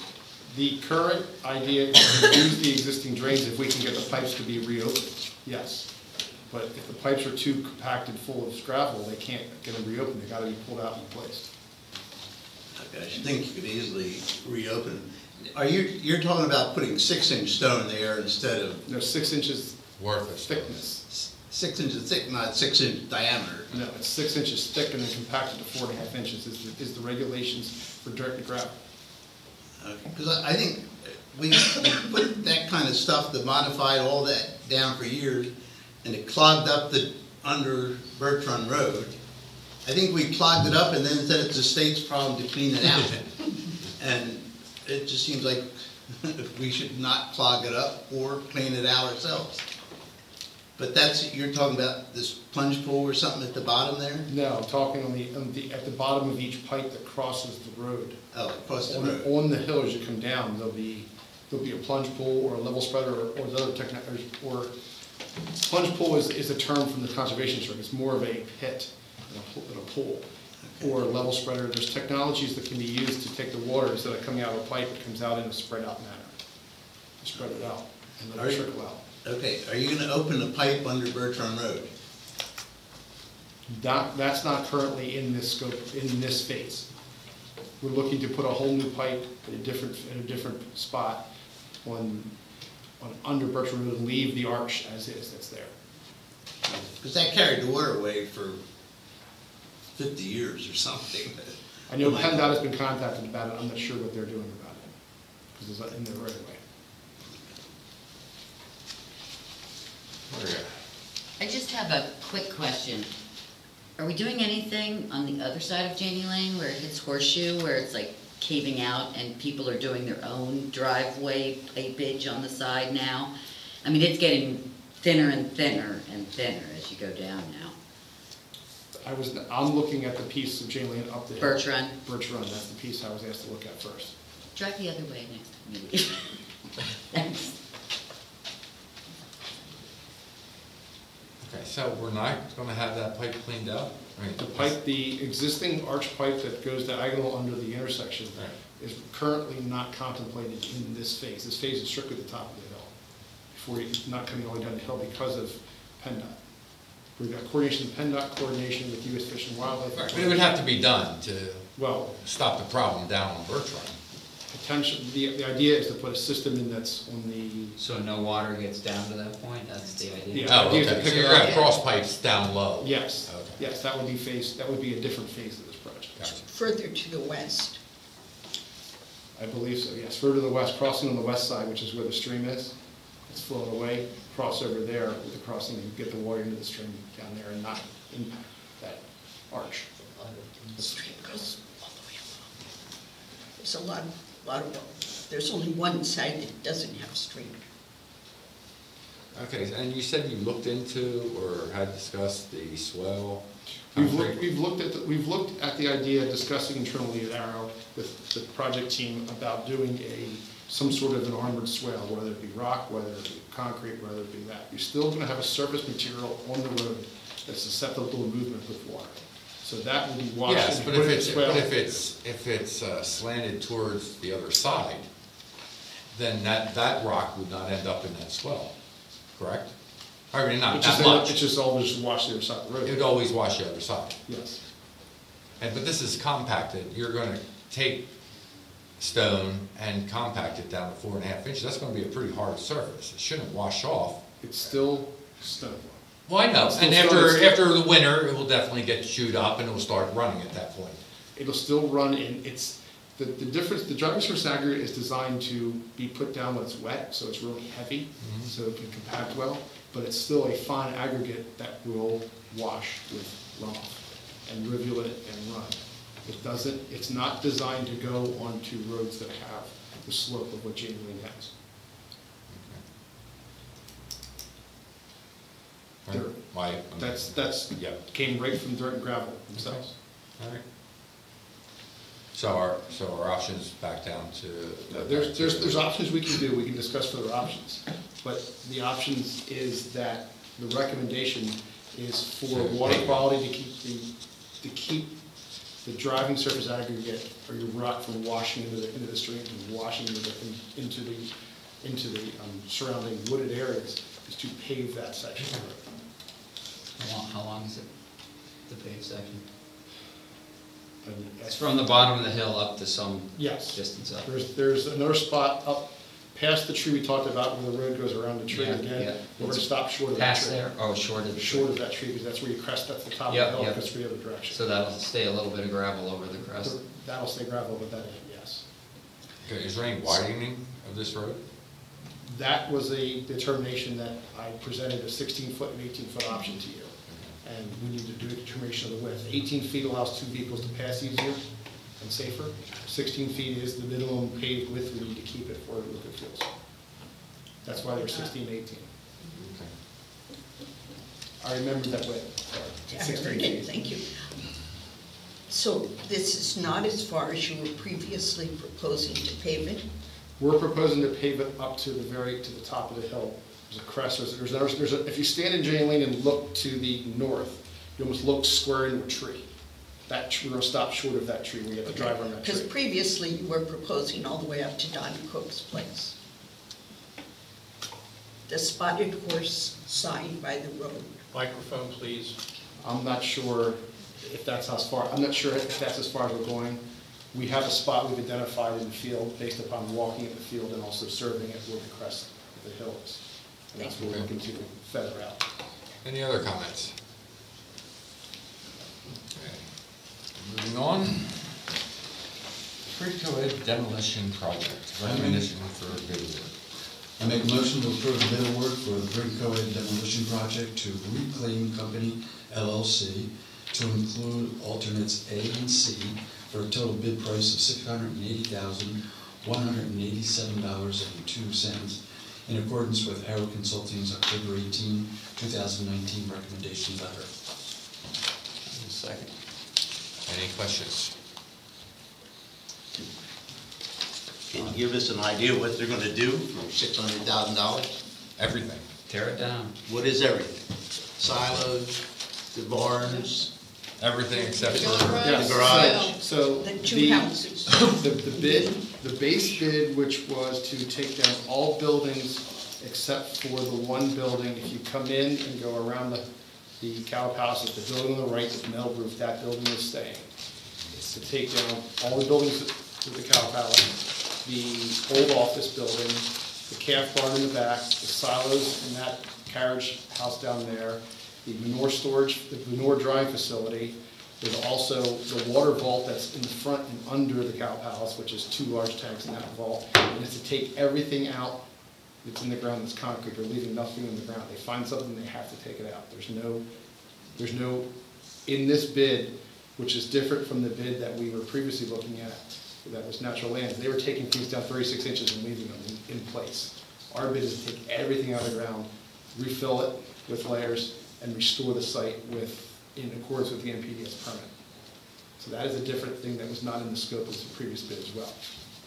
The current idea is to use the existing drains if we can get the pipes to be reopened, yes. But if the pipes are too compacted full of gravel, they can't get them reopened, they gotta be pulled out and replaced. Okay, I should think you could easily reopen. You're talking about putting 6-inch stone there instead of No, 6 inches Worthless. thickness. 6 inches thick, not 6-inch diameter. No, it's 6 inches thick and then compacted to 4.5 inches is the regulations for dirt and gravel. Because I think we put that kind of stuff, the modified, all that down for years, and it clogged up the under Bertrand Road. I think we clogged it up and then said it's the state's problem to clean it out. And it just seems like we should not clog it up or clean it out ourselves. But you're talking about this plunge pool or something at the bottom there? No, I'm talking at the bottom of each pipe that crosses the road. Oh, across the On road. on the hill as you come down, there'll be a plunge pool or a level spreader or the other or plunge pool is a term from the conservation service. It's more of a pit than a pool. Or a level spreader. There's technologies that can be used to take the water instead of coming out of a pipe, it comes out in a spread out manner. Spread it out and let it trickle out. Okay, are you gonna open the pipe under Bertrand Road? That's not currently in this scope, in this phase. We're looking to put a whole new pipe in a different spot on under Bertrand Road and leave the arch as is, that's there. Because that carried the water away for 50 years or something. I know PennDOT has been contacted about it, I'm not sure what they're doing about it, because it's in the right of way. I just have a quick question. Are we doing anything on the other side of Janie Lane where it hits Horseshoe, where it's like caving out and people are doing their own driveway pipage on the side now? I mean, it's getting thinner and thinner and thinner as you go down now. I'm looking at the piece of Jane Lane up the hill. Bertrand? Bertrand, that's the piece I was asked to look at first. Drive the other way next time you leave. Thanks. Okay, so we're not gonna have that pipe cleaned up? I mean, The existing arch pipe that goes diagonal under the intersection is currently not contemplated in this phase. This phase is strictly the top of the hill, it's not coming all the way down the hill because of PennDOT. We've got coordination with PennDOT, coordination with U.S. Fish and Wildlife. Right, but it would have to be done to Well, stop the problem down on Bertrand. The idea is to put a system in that's on the. So no water gets down to that point, that's the idea? Yeah. Oh, okay, so you're gonna have cross pipes down low? Yes, Okay. yes, that would be a different phase of this project. Gotcha. Further to the west. I believe so, yes, further to the west, crossing on the west side, which is where the stream is, it's flowing away, cross over there with the crossing, and get the water into the stream down there and not impact that arch. The stream goes all the way along. There's a lot of, there's only one side that doesn't have stream. Okay, and you said you looked into or had discussed the swell? We've looked at the idea of discussing internally at Arrow with the project team about doing some sort of an armored swale, whether it be rock, whether it be concrete, whether it be that. You're still going to have a surface material on the road that's susceptible to movement with water. So that will be washed. Yes, and but put in if the swale. it's slanted towards the other side, then that rock would not end up in that swell, correct? I mean, not that much. It's just always wash the other side of the road. It would always wash the other side. Yes. But this is compacted. You're going to take stone and compact it down to 4.5 inches. That's going to be a pretty hard surface. It shouldn't wash off. It's still stone. Well, I know. And after the winter, it will definitely get chewed up and it will start running at that point. It'll still run in. The difference. The driving surface aggregate is designed to be put down when it's wet, so it's really heavy, so it can compact well. But it's still a fine aggregate that will wash with runoff and rivulet and run. It doesn't. It's not designed to go onto roads that have the slope of what Janie Lane has. That's came right from dirt and gravel themselves. All right. So our options back down to there's options we can do. We can discuss further options, but the options is that the recommendation is for water quality to keep the driving surface aggregate or your rock from washing into the stream and washing into the surrounding wooded areas, is to pave that section of the road. How long is it, the paved section? It's from the bottom of the hill up to some distance up. There's another spot up past the tree we talked about where the road goes around the tree again. Yeah. We're going to stop short of that tree. Past there? Oh, short of the tree. Short of that tree, because that's where you crest up the top of the hill, because we have a direction. So that'll stay a little bit of gravel over the crest? That'll stay gravel, but that, yes. Okay, is there any widening of this road? That was a determination that I presented a 16-foot and 18-foot option to you. And we need to do a determination of the width. 18 feet allows 2 vehicles to pass easier and safer. 16 feet is the minimum paved width we need to keep it for look at fields. That's why they're 16 and 18. I remember that width. I heard it, thank you. So this is not as far as you were previously proposing to pave it? We're proposing to pave it up to the top of the hill. There's a crest. If you stand in Jane Lane and look to the north, you almost look square into a tree. We're going to stop short of that tree. We have to drive around that tree. Because previously you were proposing all the way up to Don Cook's place. The spotted horse sign by the road. Microphone, please. I'm not sure if that's as far. I'm not sure if that's as far as we're going. We have a spot we've identified in the field based upon walking in the field and also serving it where the crest of the hill is. And that's what we're looking to feather out. Any other comments? Okay. Moving on. Pre-COVID demolition project, recommendation for bid award. I make a motion to approve the bid award for the Bridco demolition project to Reclaim Company LLC to include alternates A and C for a total bid price of $680,187.02 in accordance with Arrow Consulting's October 18, 2019 recommendation letter. Second. Any questions? Can you give us an idea what they're going to do for $600,000? Everything. Tear it down. What is everything? Silos, the barns? Everything except for the garage. So the two houses. The base bid, which was to take down all buildings except for the one building. If you come in and go around the cow house, it's the building on the right with the metal roof. That building is staying. It's to take down all the buildings with the cow palace, the old office building, the calf barn in the back, the silos in that carriage house down there, the manure storage, the manure drying facility. There's also the water vault that's in the front and under the cow palace, which is 2 large tanks in that vault. And it's to take everything out that's in the ground that's concrete. They're leaving nothing in the ground. They find something, they have to take it out. There's no, in this bid, which is different from the bid that we were previously looking at, that was natural lands. They were taking things down 36 inches and leaving them in place. Our bid is to take everything out of the ground, refill it with layers, and restore the site in accordance with the NPDES permit. So that is a different thing that was not in the scope of the previous bid as well.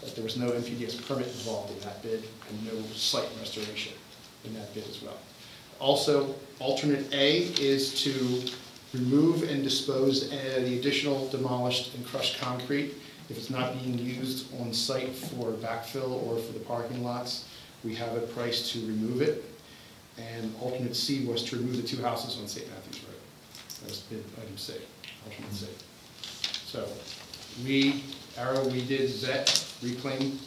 That there was no NPDES permit involved in that bid and no site restoration in that bid as well. Also, alternate A is to remove and dispose the additional demolished and crushed concrete. If it's not being used on site for backfill or for the parking lots, we have a price to remove it. And alternate C was to remove the 2 houses on St. Matthew's Road. That was bid item C, alternate C. So we did vet, reclaim.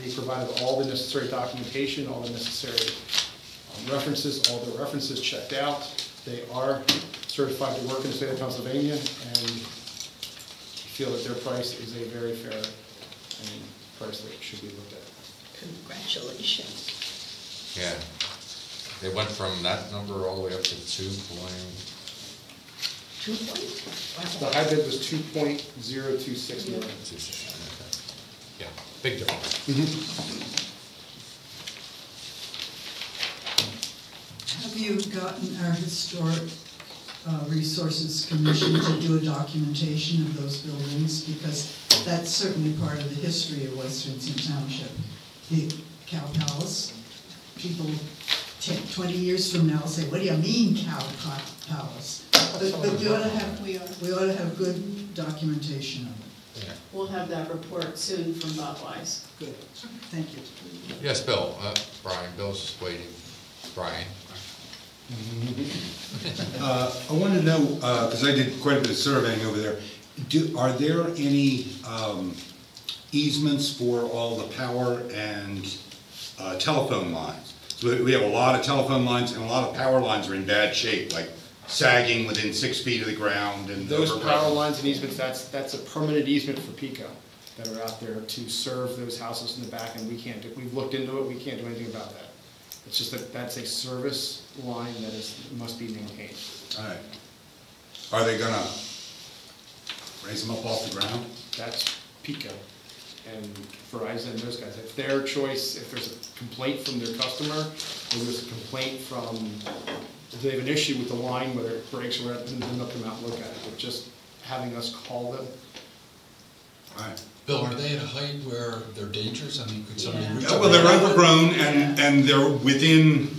They provided all the necessary documentation, all the necessary references, all the references checked out. They are certified to work in the state of Pennsylvania, and feel that their price is a very fair price that should be looked at. Congratulations. Yeah. They went from that number all the way up to 2 point. 2 points? The high bid was 2.026 million. Yeah, big difference. Have you gotten our historic resources commission to do a documentation of those buildings? Because that's certainly part of the history of West Vincent Township. The Cow Palace, people 20 years from now say, what do you mean Cow Palace? But we ought to have good documentation of it. Yeah. We'll have that report soon from Bob Wise. Good, thank you. Yes, Bill. Brian, Bill's waiting. Brian. I want to know, because I did quite a bit of surveying over there, are there any easements for all the power and telephone lines? So we have a lot of telephone lines, and a lot of power lines are in bad shape, like sagging within 6 feet of the ground. And those power lines and easements, that's a permanent easement for PICO that are out there to serve those houses in the back, and we've looked into it, we can't do anything about that. It's just that that's a service line that must be maintained. All right. Are they gonna raise them up off the ground? That's PICO and Verizon and those guys. It's their choice. If there's a complaint from their customer, or there's a complaint from, if they have an issue with the line, whether it breaks or whatever, then they'll come out and look at it. But just having us call them. All right. Bill, are they at a height where they're dangerous? I mean, could somebody reach up? Well, they're overgrown, and they're within,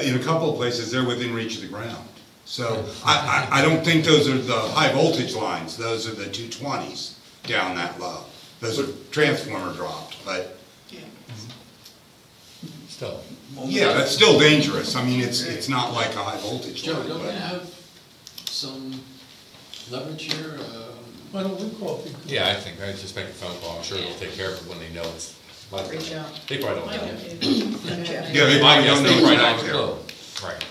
in a couple of places, they're within reach of the ground. So I don't think those are the high voltage lines. Those are the 220s down that low. Those are transformer dropped, but still. Yeah, that's still dangerous. I mean, it's not like a high voltage line. Joe, don't we have some leverage here? Why don't we call people? Yeah, I think I just make a phone call. I'm sure they'll take care of it when they know it's. Reach out. They probably don't know. Yeah, they probably don't know Right right on there. Right.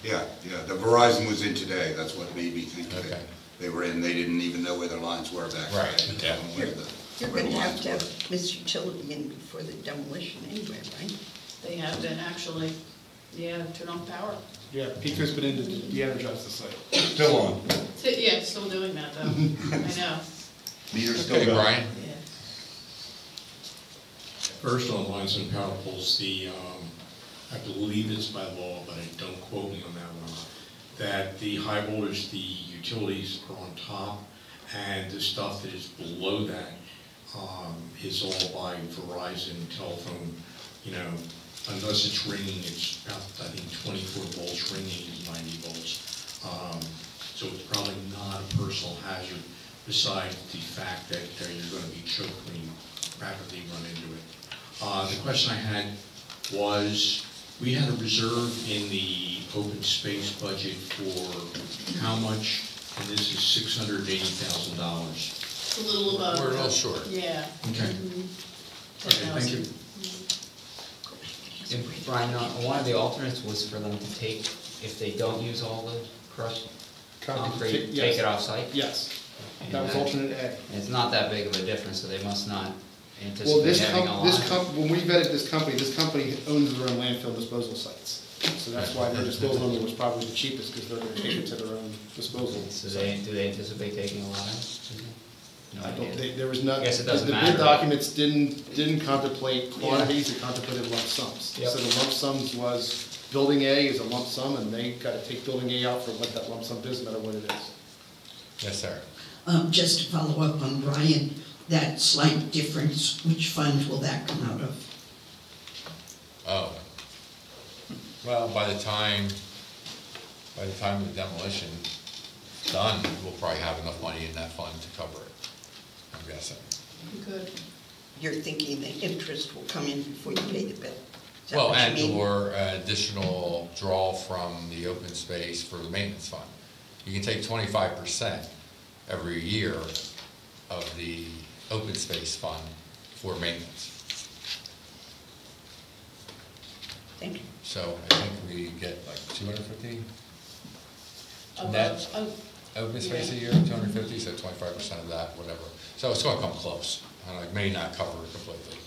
Yeah, the Verizon was in today. That's what made me think Okay. that they were in. They didn't even know where their lines were back there. Right, yeah. You're going to have to have Miss Utility in before the demolition anyway, right? They have been actually, turn on power. Yeah, PICO's been in to de-energize the site. Still on. Yeah, still doing that though. I know. Meter's Okay, Brian. Yeah. First on lines and power poles, I believe it's by law, but don't quote me on that one, that the high voltage, the utilities are on top, and the stuff that is below that is all by Verizon telephone, unless it's ringing, it's about, I think, 24 volts, ringing is 90 volts. So it's probably not a personal hazard, besides the fact that you're going to be choke when you rapidly run into it. The question I had was, we had a reserve in the open space budget for how much, and this is $680,000. It's a little above. We're a little short. Yeah. Okay. Okay, thank you. And Brian, one of the alternates was for them to take, if they don't use all the crushed concrete, yes. take it off site? Yes. And That was alternate A. It's not that big of a difference, so they must not Well, anticipate having a lot. when we vetted this company owns their own landfill disposal sites. So that's why their disposal number was probably the cheapest, because they're going to take it to their own disposal. So do they anticipate taking a lot out? I don't, there was not, I guess it doesn't the matter. bid documents didn't contemplate quantities, it contemplated lump sums. Yep. So the lump sums was, building A is a lump sum, and they gotta take building A out for what that lump sum is, no matter what it is. Yes, sir. Just to follow up on Brian, that slight difference, which fund will that come out of? Oh. Well, by the time the demolition is done, we'll probably have enough money in that fund to cover it, I'm guessing. Good. You're thinking the interest will come in before you pay the bill? Is that Well, what you mean? or additional draw from the open space for the maintenance fund. You can take 25% every year of the open space fund for maintenance. Thank you. So I think we get like 250 Above- net oh, open space a yeah. year, 250, so 25% of that, whatever. So it's gonna come close, and I may not cover it completely.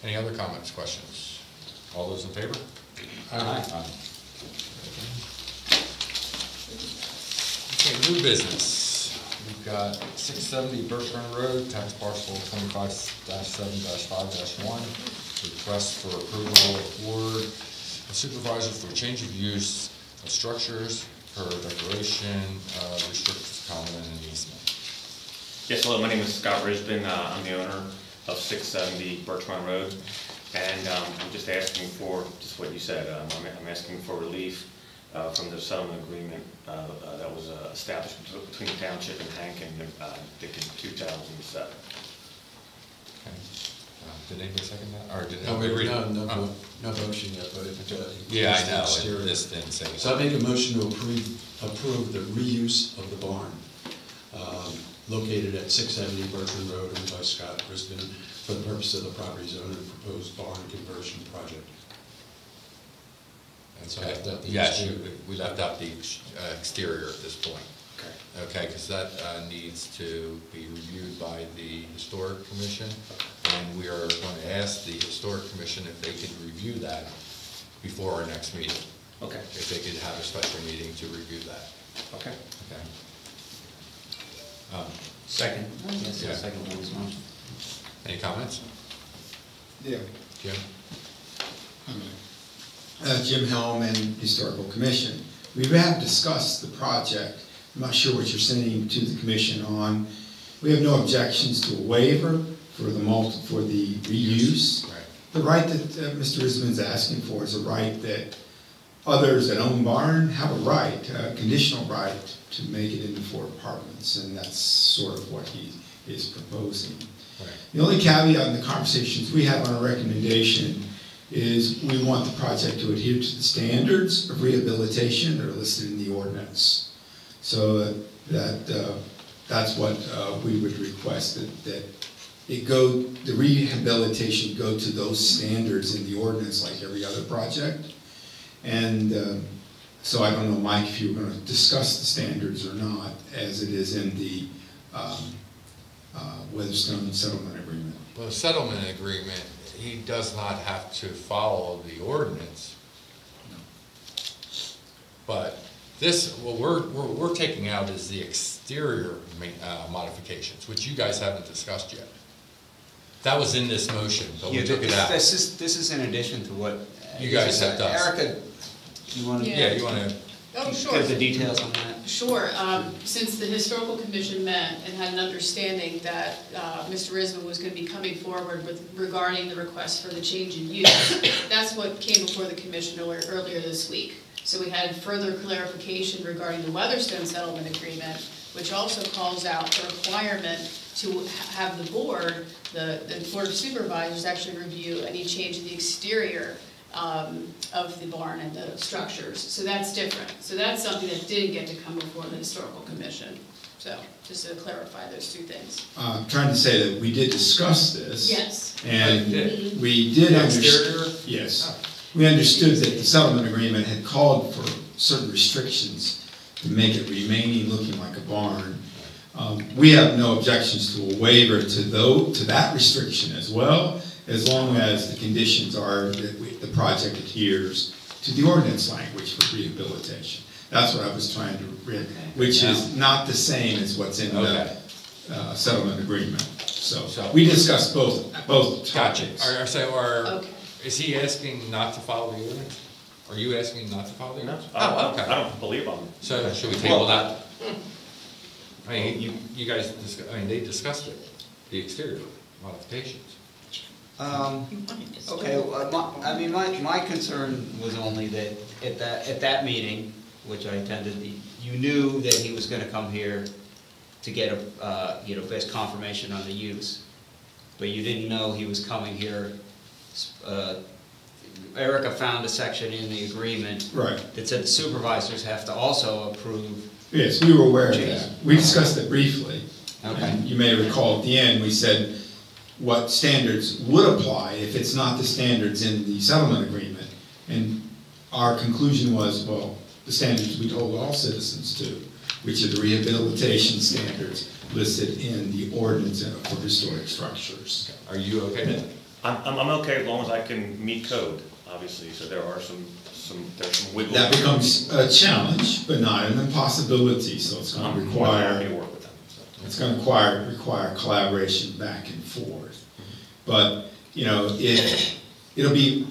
Any other comments, questions? All those in favor? Aye. Okay, new business. We've got 670 Bertrand Road, tax parcel 25-7-5-1. Request for approval of board of supervisors for change of use of structures per declaration, restrictions, common and easement. Yes, hello, my name is Scott Risbin. I'm the owner of 670 Birchmont Road, and I'm just asking for, just what you said, I'm asking for relief from the settlement agreement that was established between the township and Hank and Dick in 2007. Okay. Did anybody second that? Or did No, we read? no motion yet, but if it. Yeah, I know, exterior. this didn't say. So I make a motion to approve the reuse of the barn located at 670 Bertrand Road, owned by Scott Risbin, for the purpose of the property zone and proposed barn conversion project. So I left out the Yes, exterior. we left out the exterior at this point. Okay. Okay, because that needs to be reviewed by the Historic Commission, and we are going to ask the Historic Commission if they could review that before our next meeting. Okay. If they could have a special meeting to review that. Okay. Okay. Second. Yes, Yeah, second one as well. Any comments? Yeah. Jim? Jim Helm and Historical Commission. We have discussed the project. I'm not sure what you're sending to the commission on. We have no objections to a waiver for the reuse. Right. The right that Mr. Risman's asking for is a right that others that own barn have a right, a conditional right, to make it into 4 apartments, and that's sort of what he is proposing. Right. The only caveat in the conversations we have on a recommendation is we want the project to adhere to the standards of rehabilitation that are listed in the ordinance. So that's what we would request, that the rehabilitation go to those standards in the ordinance like every other project. And so I don't know, Mike, if you were going to discuss the standards or not, as it is in the Weatherstone Settlement Agreement. Well, the settlement agreement, he does not have to follow the ordinance. But this, what we're taking out is the exterior modifications, which you guys haven't discussed yet. That was in this motion, but we took it out. This is in addition to what You guys have done. Erica, do you want to? Yeah. Yeah, you want to Oh, sure. give the details on that? Sure. Since the Historical Commission met and had an understanding that Mr. Risman was going to be coming forward regarding the request for the change in use, that's what came before the commission earlier this week. So we had further clarification regarding the Weatherstone Settlement Agreement, which also calls out the requirement to have the board, the Board of Supervisors, actually review any change in the exterior of the barn and the structures. So that's different. So that's something that didn't get to come before the Historical Commission. So just to clarify those 2 things. I'm trying to say that we did discuss this. Yes. And did. we did Exterior? understand. Yes. We understood that the settlement agreement had called for certain restrictions to make it remaining looking like a barn. We have no objections to a waiver to that restriction as well, as long as the conditions are that the project adheres to the ordinance language for rehabilitation. That's what I was trying to read, which is not the same as what's in the settlement agreement. So we discussed both topics. Gotcha. Is he asking not to follow the ordinance? Are you asking not to follow the ordinance? Oh, okay. I don't believe I'm. So should we table that? I mean, you guys, they discussed it, the exterior modifications. Okay, I mean, my concern was only that at that meeting, which I attended, you knew that he was gonna come here to get a, best confirmation on the use, but you didn't know he was coming here. Erica found a section in the agreement that said the supervisors have to also approve. Yes, we were aware of that. We discussed it briefly. Okay. And you may recall at the end we said what standards would apply if it's not the standards in the settlement agreement. And our conclusion was, well, the standards we told all citizens to, which are the rehabilitation standards listed in the ordinance for historic structures. Are you okay with it? I'm okay as long as I can meet code, obviously. So there are some wiggle. That becomes a challenge, but not an impossibility. So it's going to require it's going to require collaboration back and forth. But it'll be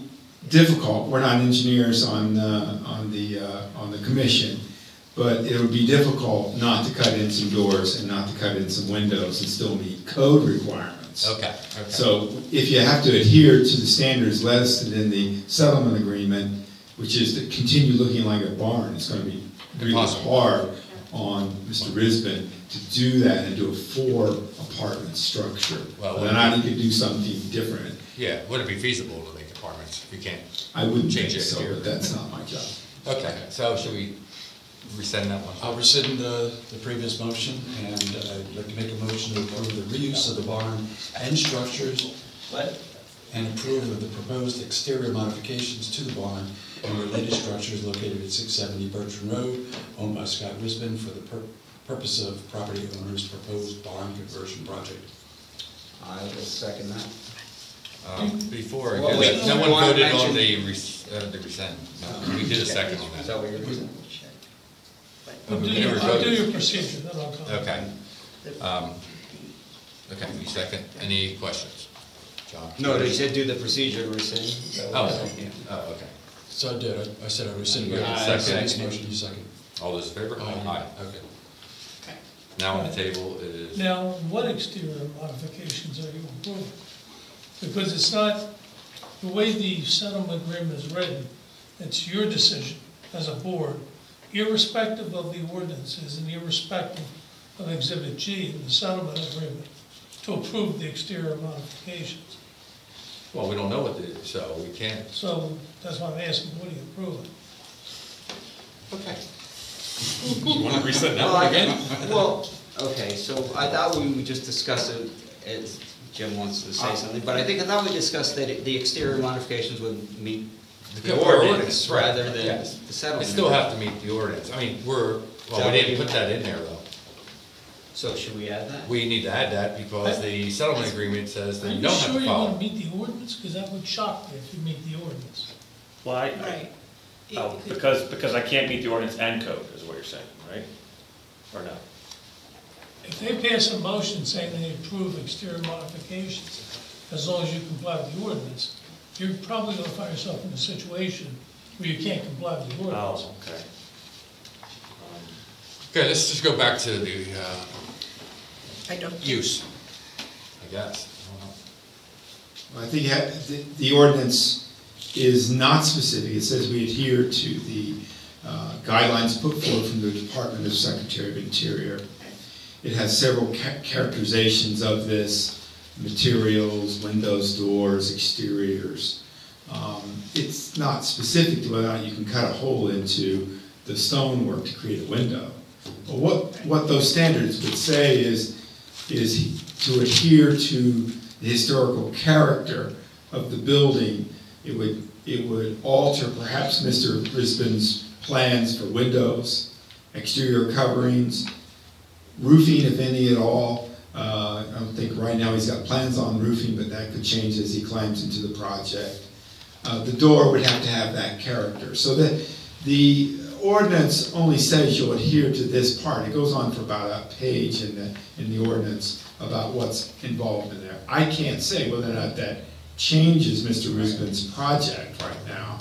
difficult. We're not engineers on the commission, but it would be difficult not to cut in some doors and not to cut in some windows and still meet code requirements. Okay. So if you have to adhere to the standards listed in the settlement agreement, which is to continue looking like a barn, it's going to be really hard on Mr. Risbin to do that and do a 4-apartment structure. Well, then I need to do something different. Yeah, would it be feasible to make apartments if you can't? I wouldn't change think it so, here. but that's not my job. Okay, so should we rescind that one? I'll rescind the previous motion, and I'd like to make a motion to approve the reuse of the barn and structures, and approve of the proposed exterior modifications to the barn and related structures located at 670 Bertrand Road, owned by Scott Risbin for the purpose of property owner's proposed barn conversion project. I will second that. Before I do that, no one voted on the rescind. No, we did a second on that. Is that what you're rescinding? I'll do your procedure, then I'll come. Okay. Okay, you second. Any questions? John? No, they said do the procedure, rescind. Oh, okay. So I did. I said I rescind Second. this motion, you second. All those in favor? Aye. Okay. Now on the table is... Now, what exterior modifications are you approving? Because it's not, the way the settlement agreement is written, it's your decision as a board, irrespective of the ordinances and irrespective of Exhibit G in the settlement agreement, to approve the exterior modifications. Well, we don't know what the, so we can't. So that's why I'm asking, what are you approving? Okay. You want to reset that one again? Well, okay, so I thought we would just discuss it, as Jim wants to say something, but I thought we discussed that the exterior modifications would meet the ordinance rather than the settlement. It still have to meet the ordinance. I mean, we didn't put that in there though. So should we add that? We need to add that because the settlement agreement says that you don't have to Are you sure you follow. want to meet the ordinance? Because that would shock me if you meet the ordinance. Well, because I can't meet the ordinance and code, is what you're saying, right? Or no? If they pass a motion saying they approve exterior modifications, as long as you comply with the ordinance, you're probably going to find yourself in a situation where you can't comply with the ordinance. Oh, okay. Okay, let's just go back to the use, I guess. I think the ordinance is not specific. It says we adhere to the guidelines put forward from the Department of Secretary of Interior. It has several characterizations of this: materials, windows, doors, exteriors. It's not specific to whether or not you can cut a hole into the stonework to create a window. But what those standards would say is to adhere to the historical character of the building. It would alter perhaps Mr. Risbin's plans for windows, exterior coverings, roofing, if any at all. I don't think right now he's got plans on roofing, but that could change as he climbs into the project. The door would have to have that character. So that the ordinance only says you'll adhere to this part. It goes on for about a page in the ordinance about what's involved in there. I can't say whether or not that changes Mr. Rusban's project right now.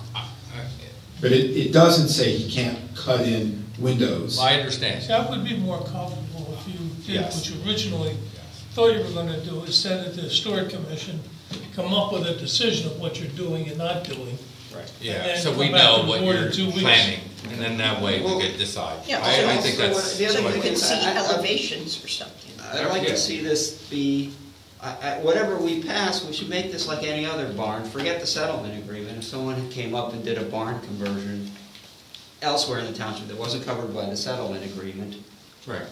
But it doesn't say he can't cut in windows. I understand. See, I would be more comfortable if you did Yes. what you originally thought you were gonna do, is send it to the historic commission, come up with a decision of what you're doing and not doing. Right. And Yeah, then so come we back know to the what board in you're 2 weeks. planning, and then that way we could decide. Yeah, I think so that's. the other what- thing You can is, see I- elevations or something. I'd like Yeah. to see this be, whatever we pass, we should make this like any other barn. Forget the settlement agreement. If someone came up and did a barn conversion elsewhere in the township that wasn't covered by the settlement agreement, Right.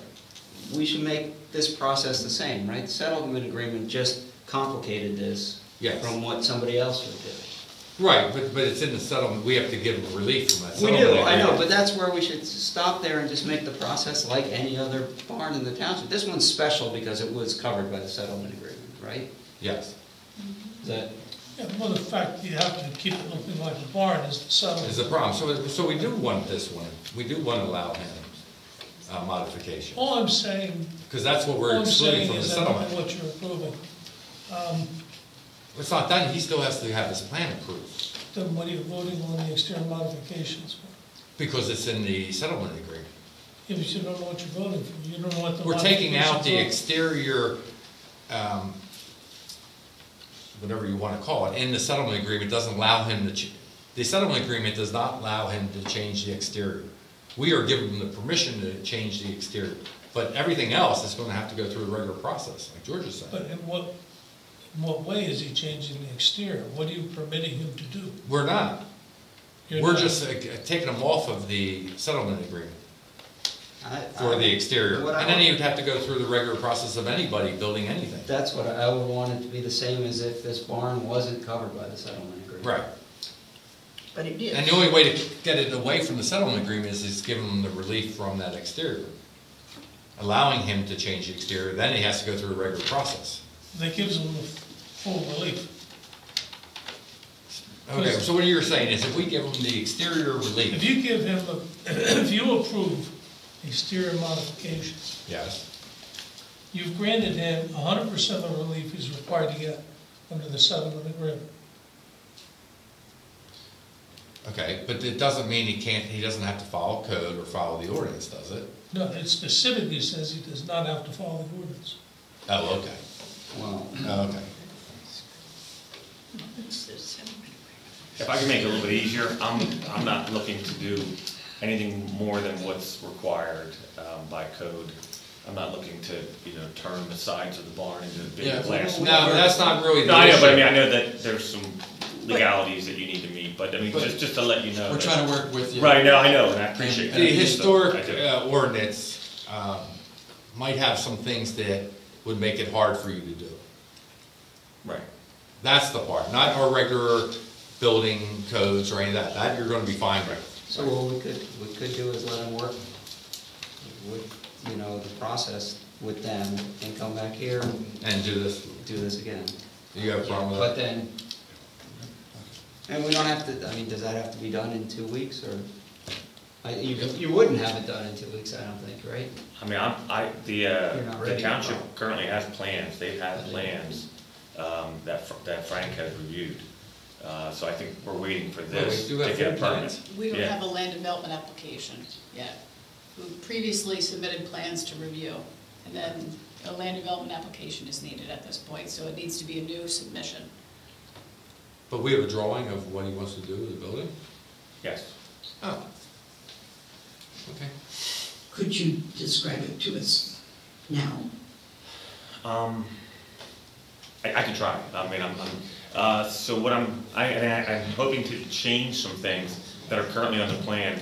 we should make this process the same, right? The settlement agreement just complicated this Yes. from what somebody else would do. Right, but it's in the settlement, we have to give them relief from that We settlement. do, I know, agreement. but that's where we should stop there and just make the process like any other barn in the township. This one's special because it was covered by the settlement agreement, right? Yes, Is that, Yeah, well, the fact you have to keep it looking like a barn is the settlement. is the problem. So we do want this one, we do want to allow him modification. All I'm saying, Because that's what all we're I'm excluding saying from the is I don't settlement. know what you're approving. It's not done, he still has to have his plan approved, Then what are you voting on the exterior modifications for? because it's in the settlement agreement. Yeah, but you don't know what you're voting for, you don't know what the We're taking out the modifications exterior, whatever you want to call it, in the settlement agreement doesn't allow him to, the settlement agreement does not allow him to change the exterior. We are giving him the permission to change the exterior, but everything else is going to have to go through the regular process, like George is are. saying. But in what way is he changing the exterior? What are you permitting him to do? We're not. You're We're not- just taking him off of the settlement agreement for I- the exterior. what I And then want- you'd have to go through the regular process of anybody building anything. That's what I would want it to be the same as if this barn wasn't covered by the settlement agreement. Right. But it is. And the only way to get it away from the settlement agreement is giving him the relief from that exterior. Allowing him to change the exterior, then he has to go through a regular process. That gives him the full relief. Okay, so what you're saying is if we give him the exterior If relief. you give him, if you approve exterior modifications, Yes. you've granted him 100% of the relief he's required to get under the settlement agreement. Okay, but it doesn't mean he doesn't have to follow code or follow the ordinance, does it? No, it specifically says he does not have to follow the ordinance. Oh, okay. Well, Oh, okay. If I can make it a little bit easier, I'm not looking to do anything more than what's required by code. I'm not looking to, turn the sides of the barn into big glass. No, that's not really the No, I know, but I issue. mean, I know that there's some legalities that you need to meet, but I mean, just to let you know. We're that- trying to work with you. Right, no, I know, and I appreciate that. The historic I do. ordinance might have some things that would make it hard for you to do. Right. That's the part, not our regular building codes or any of that. That you're gonna be fine with. so what we could do is let him work with, the process with them and come back here And do this. do this again. You have a problem with But that? then, and we don't have to, I mean, does that have to be done in 2 weeks, or? You wouldn't have it done in 2 weeks, I don't think, right? I mean, You're not the ready. township currently has plans, they've had plans that Frank has reviewed. So I think we're waiting for Well, we this do to have get a full permit. plans. We don't Yeah. have a land development application yet. We previously submitted plans to review, and then a land development application is needed at this point, so it needs to be a new submission. But we have a drawing of what he wants to do with the building? Yes. Oh. Okay. Could you describe it to us now? I can try. I mean, so what I'm hoping to change some things that are currently on the plan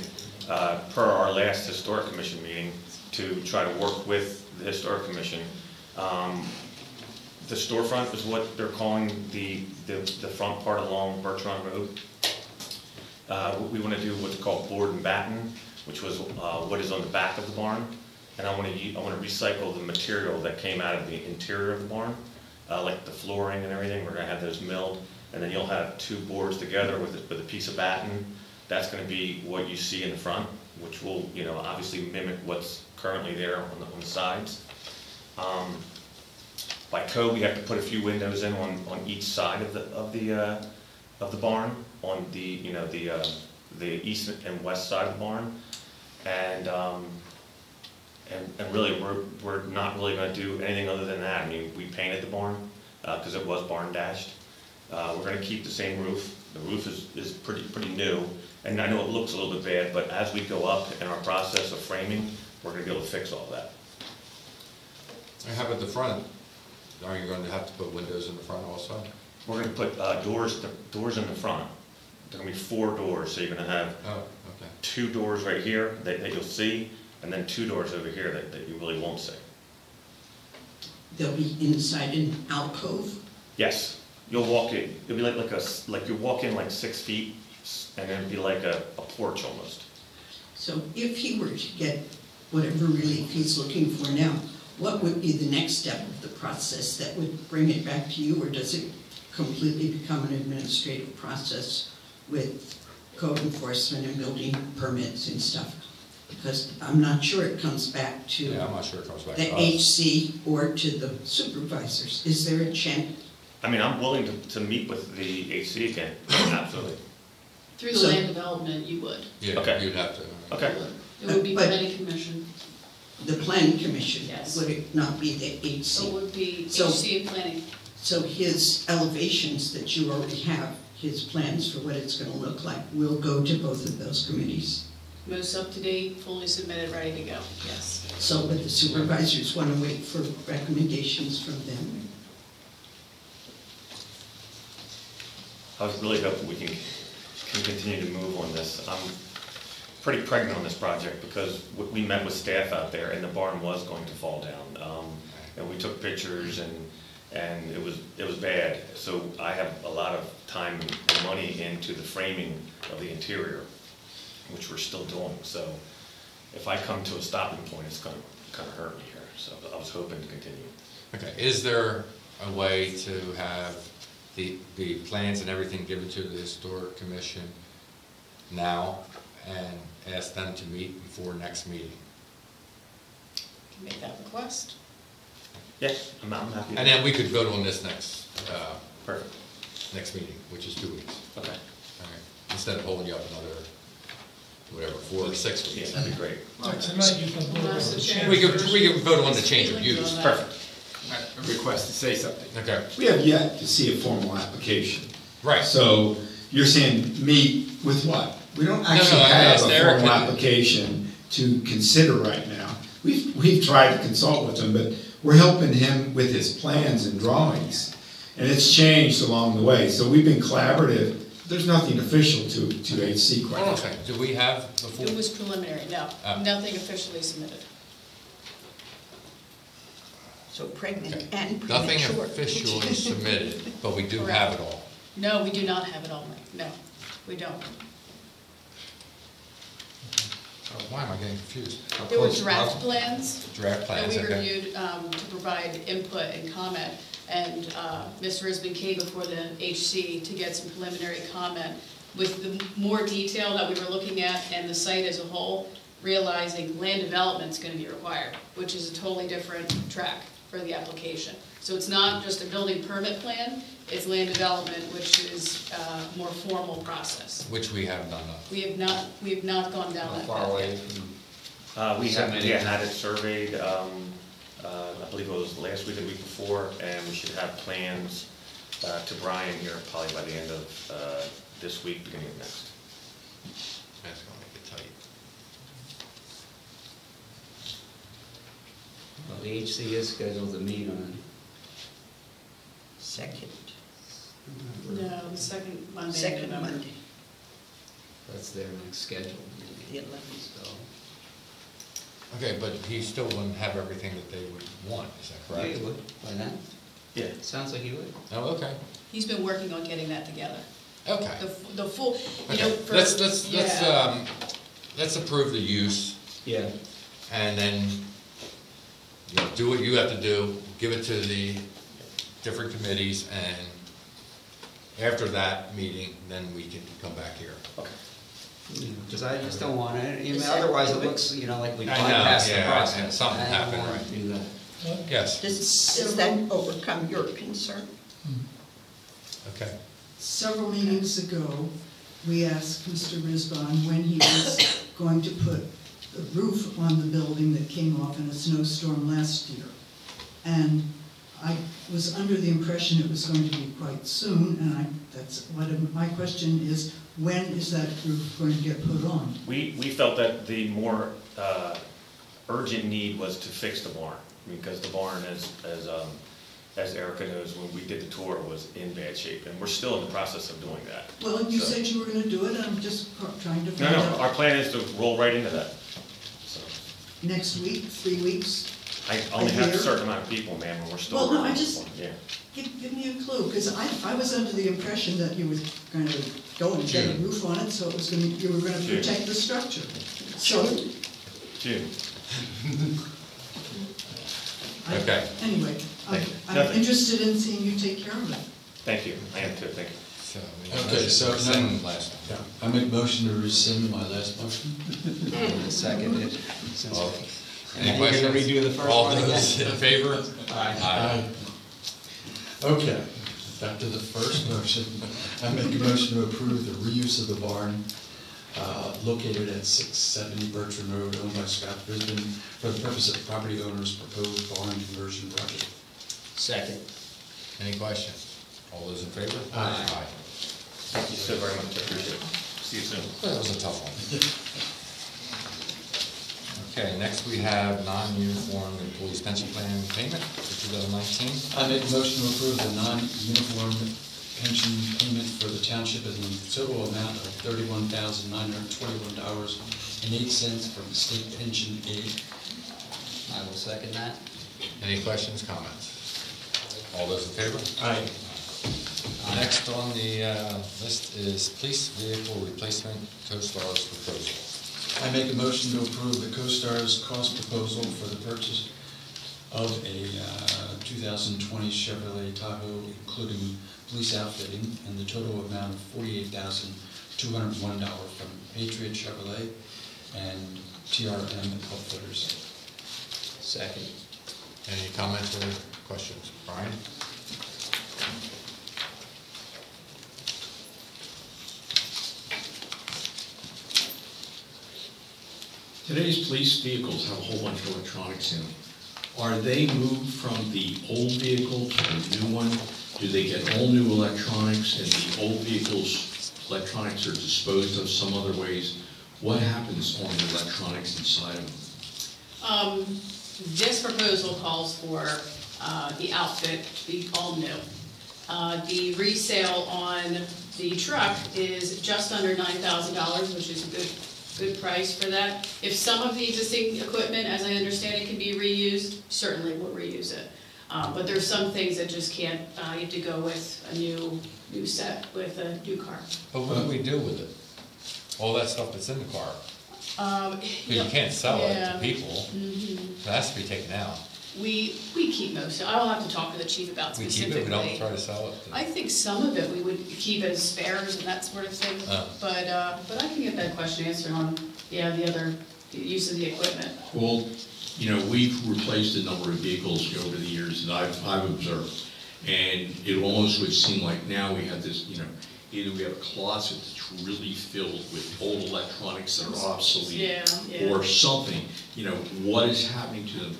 per our last historic commission meeting to try to work with the historic commission. The storefront is what they're calling the front part along Bertrand Road. We want to do what's called board and batten, which was what is on the back of the barn, and I want to recycle the material that came out of the interior of the barn, like the flooring and everything. We're going to have those milled, and then you'll have two boards together with a piece of batten. That's going to be what you see in the front, which will, you know, obviously mimic what's currently there on the sides. By code, we have to put a few windows in on each side of the barn, on the, you know, the east and west side of the barn, and really we're not really going to do anything other than that. I mean, we painted the barn because it was barn dashed. We're going to keep the same roof. The roof is pretty new, and I know it looks a little bit bad, but as we go up in our process of framing, we're going to be able to fix all that. And how about the front? Are you going to have to put windows in the front also? We're going to put doors in the front. There are going to be 4 doors, so you're going to have 2 doors right here that you'll see, and then 2 doors over here that you really won't see. They'll be inside an alcove? Yes, you'll walk in. It'll be like you walk in like 6 feet, and it'll be like a porch almost. So if he were to get whatever relief he's looking for now, what would be the next step of the process that would bring it back to you, or does it completely become an administrative process with code enforcement and building permits and stuff? Because I'm not sure it comes back to I'm not sure it comes back the to us. HC or to the supervisors. Is there a chance? I mean, I'm willing to meet with the HC again, absolutely. Through the land development, you would. Yeah, okay. You'd have to. Okay. It would be planning commission. The planning commission? Yes. Would it not be the HC? So it would be So- HC and planning. So his elevations that you already have, his plans for what it's going to look like, will go to both of those committees? Most up to date, fully submitted, ready to go, yes. So would the supervisors want to wait for recommendations from them? I was really hoping we can continue to move on this. I'm pretty pregnant on this project because we met with staff out there and the barn was going to fall down. And we took pictures and it was bad. So I have a lot of time and money into the framing of the interior, which we're still doing. So if I come to a stopping point, it's going to kind of hurt me here. So I was hoping to continue. Okay, is there a way to have the plans and everything given to the Historic Commission now and ask them to meet before next meeting? Can make that request. Yes, I'm happy. And then we could vote on this next perfect next meeting, which is 2 weeks. Okay. All right. Instead of holding you up another, whatever, 4 or 6 weeks. Yeah, that'd be great. Tonight you can vote on the change. We could vote on the change of use. Perfect. A request to say something. Okay. We have yet to see a formal application. Right. So you're saying meet with what? We don't I actually have asked a Eric formal application to consider right now. We've tried to consult with him, but we're helping him with his plans and drawings. And it's changed along the way. So we've been collaborative. There's nothing official to HC quite yet. Okay. Do we have the full? It was preliminary, no, nothing officially submitted. So pregnant Okay. and Nothing premature. officially submitted, but we do Correct. have it all. No, we do not have it all, no, we don't. Why am I getting confused? There were draft plans. Draft plans, That we okay. reviewed to provide input and comment, and Ms. Risbin came before the HC to get some preliminary comment with the more detail that we were looking at and the site as a whole, realizing land development's gonna be required, which is a totally different track for the application. So it's not just a building permit plan, it's land development, which is a more formal process. Which we have none of. We have not gone down that path yet. We have had it surveyed, I believe it was last week or the week before, and we should have plans to Brian here probably by the end of this week, beginning of next. That's going to make it tight. Well, the HC is scheduled to meet on Second. No, the second Monday in Second November. Monday. That's their next schedule. The 11th. So, Okay, but he still wouldn't have everything that they would want, is that yeah, correct? he would, by then. Yeah. Sounds like he would. Oh, okay. He's been working on getting that together. Okay. The full, you know, Okay. for. Let's approve the use. Yeah. And then, you know, do what you have to do, give it to the different committees, and after that meeting, then we can come back here. Okay. Because I just don't want it, I mean, otherwise it looks, like we I know, bypassed the yeah, process. yeah, something I don't happened, wanna right. do that. Yes, Does that overcome your concern? okay. Several meetings ago, we asked Mr. Risbon when he was going to put the roof on the building that came off in a snowstorm last year. And I was under the impression it was going to be quite soon, and that's what my question is, when is that roof going to get put on? We felt that the more urgent need was to fix the barn, because the barn, as Erica knows, when we did the tour, was in bad shape, and we're still in the process of doing that. Well, you said you were going to do it, and I'm just trying to No, find out. our plan is to roll right into that. So, Next week, 3 weeks? I only have a year? certain amount of people, ma'am, and we're still. Well, no, working I on just, this one. Yeah. give me a clue, because I was under the impression that you were going to go and get a roof on it, so it was going to, you were going to June. protect the structure. So, June. Okay. anyway, Thank you. I'm Nothing. interested in seeing you take care of it. Thank you, I am too, thank you. So, we have a Okay, motion so to rescind last yeah, I make a motion to rescind my last motion. Seconded. All- And Any then you're gonna questions? redo the first All one those again? in favor? Aye. Okay, back to the first motion. I make a motion to approve the reuse of the barn located at 670 Bertrand Road, owned by Scott Brisbane, for the purpose of the property owner's proposed barn conversion project. Second. Any questions? All those in favor? Aye. Thank you so very much, I appreciate it. See you soon. That was a tough one. Okay, next we have non-uniform employees pension plan payment for 2019. I make a motion to approve the non-uniform pension payment for the township in the total amount of $31,921.08 from state pension aid. I will second that. Any questions, comments? All those in favor? Aye. Next on the list is police vehicle replacement co-stars proposal. I make a motion to approve the CoStar's cost proposal for the purchase of a 2020 Chevrolet Tahoe, including police outfitting, and the total amount of $48,201 from Patriot Chevrolet and TRM Outfitters. Second. Any comments or questions? Brian? Today's police vehicles have a whole bunch of electronics in them. Are they moved from the old vehicle to the new one? Do they get all new electronics and the old vehicle's electronics are disposed of some other ways? What happens on the electronics inside of them? This proposal calls for the outfit to be all new. The resale on the truck is just under $9,000, which is a good price for that. If some of the existing equipment, as I understand it, can be reused, certainly we'll reuse it. But there's some things that just can't, you have to go with a new set with a new car. But what do we do with it? All that stuff that's in the car? You can't sell it to people. Mm-hmm. It has to be taken out. We keep most of it. I'll have to talk to the chief about We keep specifically. it, we don't try to sell it? I think some of it we would keep as spares and that sort of thing. But I can get that question answered on, the other use of the equipment. Well, we've replaced a number of vehicles over the years that I've observed. And it almost would seem like now we have this, either we have a closet that's really filled with old electronics that are obsolete. Or something, what is happening to them?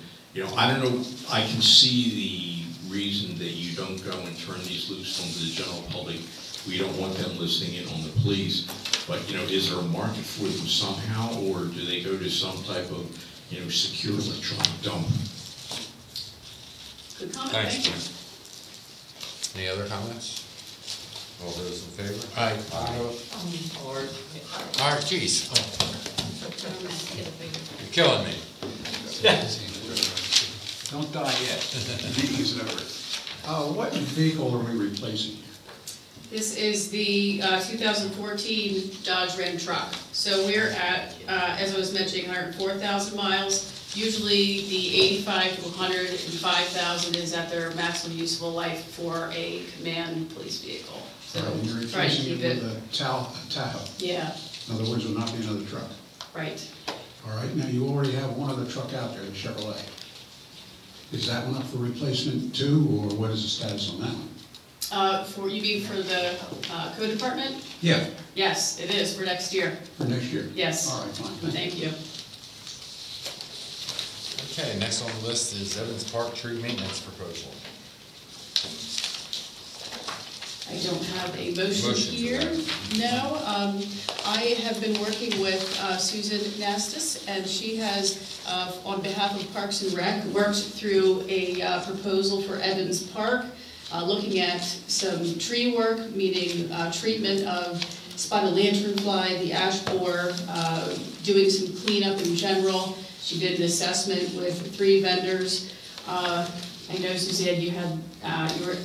I don't know, I can see the reason that you don't go and turn these loose onto the general public. We don't want them listening in on the police. But, is there a market for them somehow, or do they go to some type of, secure electronic dump? Good comment, Thanks, thank you. Jim. Any other comments? All those in favor? Aye. All right, geez. You're killing me. Don't die yet. Meeting's over. What vehicle are we replacing? This is the 2014 Dodge Ram truck. So we're at, as I was mentioning, 104,000 miles. Usually the 85 to 105,000 is at their maximum useful life for a command police vehicle. So You're try to replacing keep it it. with a Tahoe. Yeah, In other words, there will not be another truck. Right. All right, now you already have one other truck out there, the Chevrolet. Is that one up for replacement too, or what is the status on that one? You mean for the code department? Yeah, Yes, it is for next year. for next year. Yes. All right, fine. Thank you. Okay, next on the list is Evans Park tree maintenance proposal. I don't have a motion Motion for here. that. No, I have been working with Susan Nastis, and she has, on behalf of Parks and Rec, worked through a proposal for Evans Park, looking at some tree work, meaning treatment of spotted lanternfly, the ash borer, doing some cleanup in general. She did an assessment with 3 vendors. I know, Suzanne, you were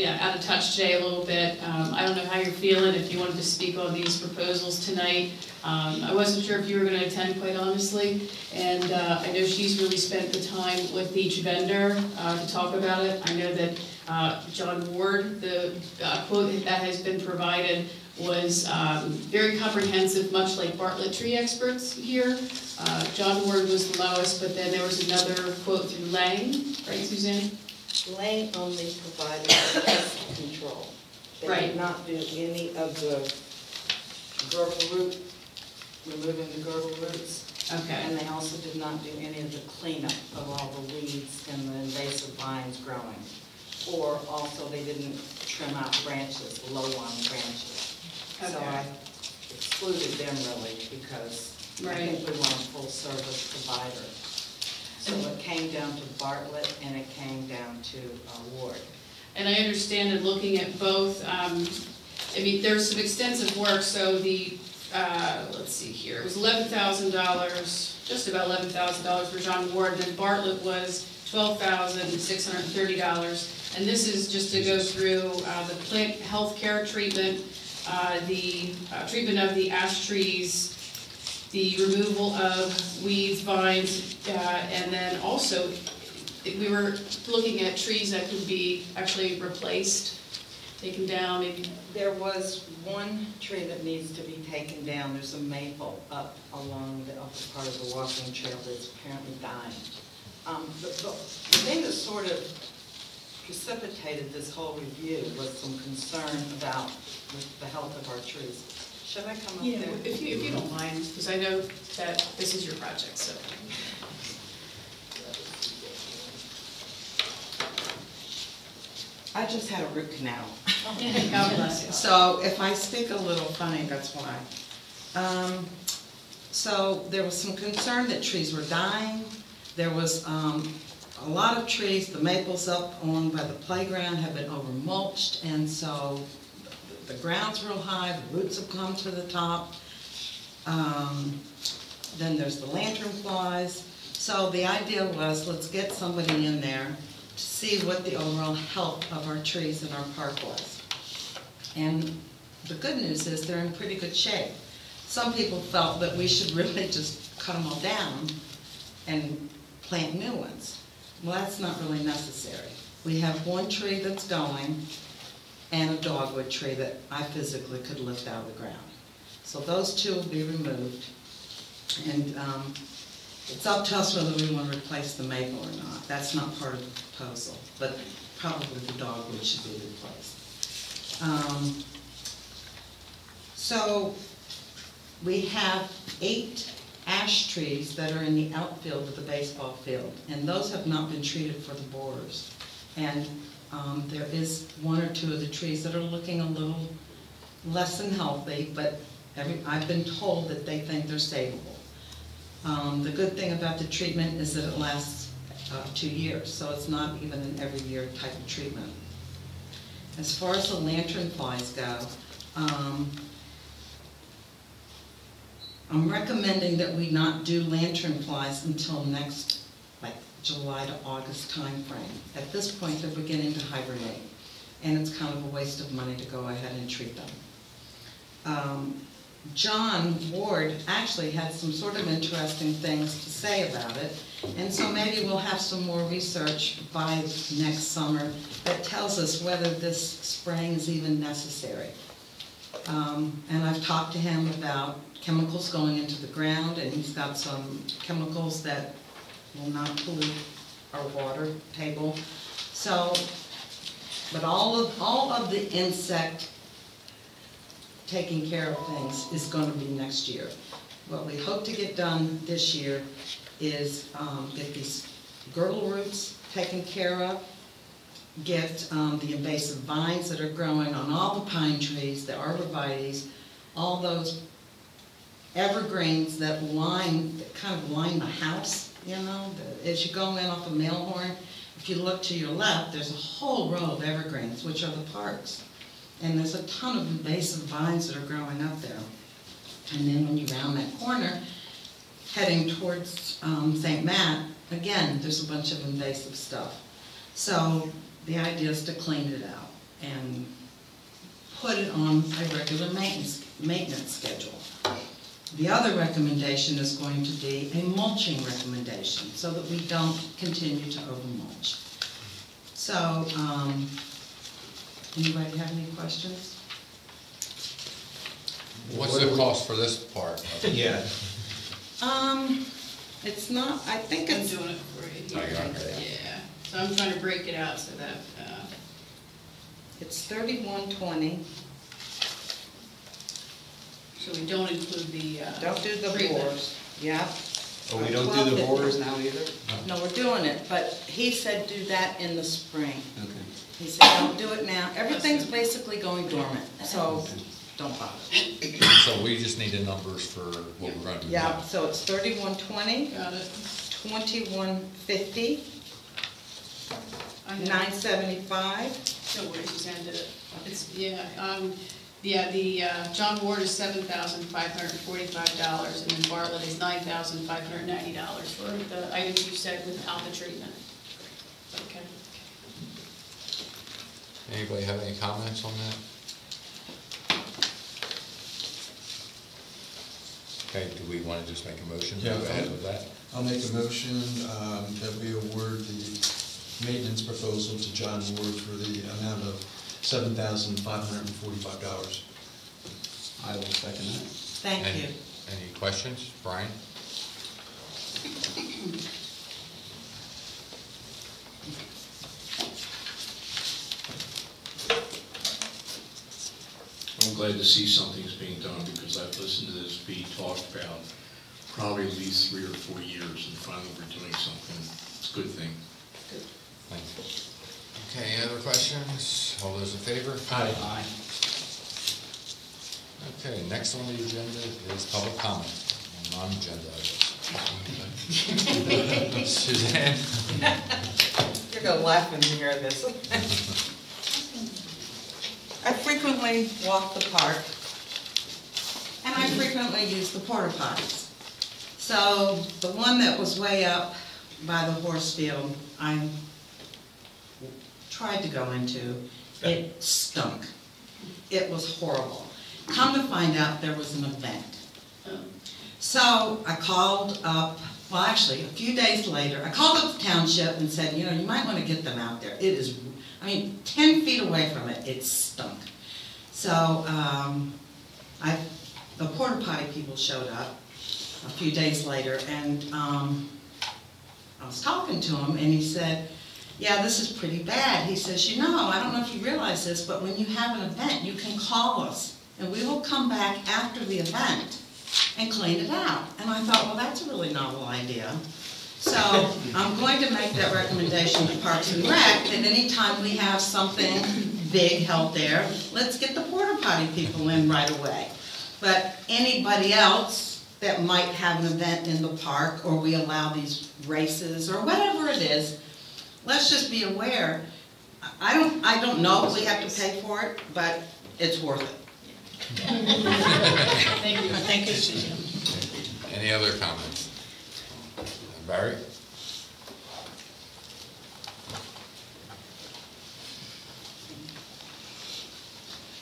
out of touch today a little bit. I don't know how you're feeling, if you wanted to speak on these proposals tonight. I wasn't sure if you were going to attend, quite honestly, and I know she's really spent the time with each vendor to talk about it. I know that John Ward, the quote that has been provided was very comprehensive, much like Bartlett tree experts here. John Ward was the lowest, but then there was another quote through Lang, right, Suzanne? Lang only provided pest control. They did not do any of the girdle root, removing the girdle roots. Okay. And they also did not do any of the cleanup of all the weeds and the invasive vines growing. Or also they didn't trim out branches, low-lying branches. Okay. So I excluded them really because I think we want a full-service provider. So it came down to Bartlett and it came down to Ward. And I understand that looking at both, I mean, there's some extensive work, so the, let's see here, it was $11,000, just about $11,000 for John Ward, and then Bartlett was $12,630. And this is just to go through the plant health care treatment, the treatment of the ash trees, the removal of weeds, vines, and then also we were looking at trees that could be actually replaced, taken down, maybe. There was one tree that needs to be taken down. There's a maple up along the upper part of the walking trail that's apparently dying. The thing that sort of precipitated this whole review was some concern about the health of our trees. Should I come up there? If you don't mind, because I know that this is your project, so. I just had a root canal. God bless you. So if I speak a little funny, that's why. So there was some concern that trees were dying. There was a lot of trees, the maples up on by the playground have been over mulched, and so the ground's real high, the roots have come to the top. Then there's the lanternflies. So the idea was, let's get somebody in there to see what the overall health of our trees in our park was. And the good news is they're in pretty good shape. Some people felt that we should really just cut them all down and plant new ones. Well, that's not really necessary. We have one tree that's going and a dogwood tree that I physically could lift out of the ground. So those 2 will be removed. And it's up to us whether we want to replace the maple or not. That's not part of the proposal, but probably the dogwood should be replaced. So we have 8 ash trees that are in the outfield of the baseball field, and those have not been treated for the borers. And there is 1 or 2 of the trees that are looking a little less than healthy, but I've been told that they think they're savable. The good thing about the treatment is that it lasts 2 years, so it's not even an every year type of treatment. As far as the lanternflies go, I'm recommending that we not do lanternflies until next, like July to August timeframe. At this point, they're beginning to hibernate, and it's kind of a waste of money to go ahead and treat them. John Ward actually had some sort of interesting things to say about it, and so maybe we'll have some more research by next summer that tells us whether this spraying is even necessary. And I've talked to him about chemicals going into the ground, and he's got some chemicals that will not pollute our water table. So, but all of the insect taking care of things is going to be next year. What we hope to get done this year is get these girdle roots taken care of, get the invasive vines that are growing on all the pine trees, the arborvitaes, all those evergreens that kind of line the house, you know, as you go in off of Mailhorn. If you look to your left, there's a whole row of evergreens, which are the parks. And there's a ton of invasive vines that are growing up there. And then when you round that corner, heading towards St. Matt, again, there's a bunch of invasive stuff. So the idea is to clean it out and put it on a regular maintenance schedule. The other recommendation is going to be a mulching recommendation so that we don't continue to over-mulch. So, anybody have any questions? What's the cost for this part? Yeah. It's not, I think it's... I'm doing it for you. Oh, you are, okay. Yeah, so I'm trying to break it out so that, It's $31.20. so we don't include the, Don't do the treatment. bores. Yeah. Oh, we don't do the borers now either? No, we're doing it, but he said do that in the spring. Okay. He said don't do it now. Everything's basically going dormant, so don't bother. So we just need the numbers for what we're gonna do Yeah, now. so it's $31.20, got it. $21.50, $9.75. No worries, you ended it. It's, the John Ward is $7,545, and then Bartlett is $9,590 for the items you said without the treatment. Okay. Anybody have any comments on that? Okay, do we want to just make a motion to go ahead with that? I'll make a motion that we award the maintenance proposal to John Ward for the amount of $7,545. I will second that. Thank you. Any questions? Brian? I'm glad to see something's being done because I've listened to this be talked about probably at least 3 or 4 years, and finally we're doing something. It's a good thing. Good. Thank you. Okay, any other questions? All those in favor? Aye. Aye. Okay, next on the agenda is public comment, non-agenda items. Suzanne? You're gonna laugh when you hear this. I frequently walk the park, and I frequently use the porta potties. So the one that was way up by the horse field, I tried to go into. It stunk. It was horrible. Come to find out there was an event. So I called up, well actually a few days later, I called up the township and said, you know, you might want to get them out there. It is, 10 feet away from it, it stunk. So the porta potty people showed up a few days later, and I was talking to him, and he said, yeah, this is pretty bad. He says, you know, I don't know if you realize this, but when you have an event, you can call us, and we will come back after the event and clean it out. And I thought, well, that's a really novel idea. So I'm going to make that recommendation to Parks and Rec, that anytime we have something big held there, let's get the porta potty people in right away. But anybody else that might have an event in the park, or we allow these races, or whatever it is, let's just be aware. I don't know if we have to pay for it, but it's worth it. Thank you. Thank you, Susan. Any other comments? Barry?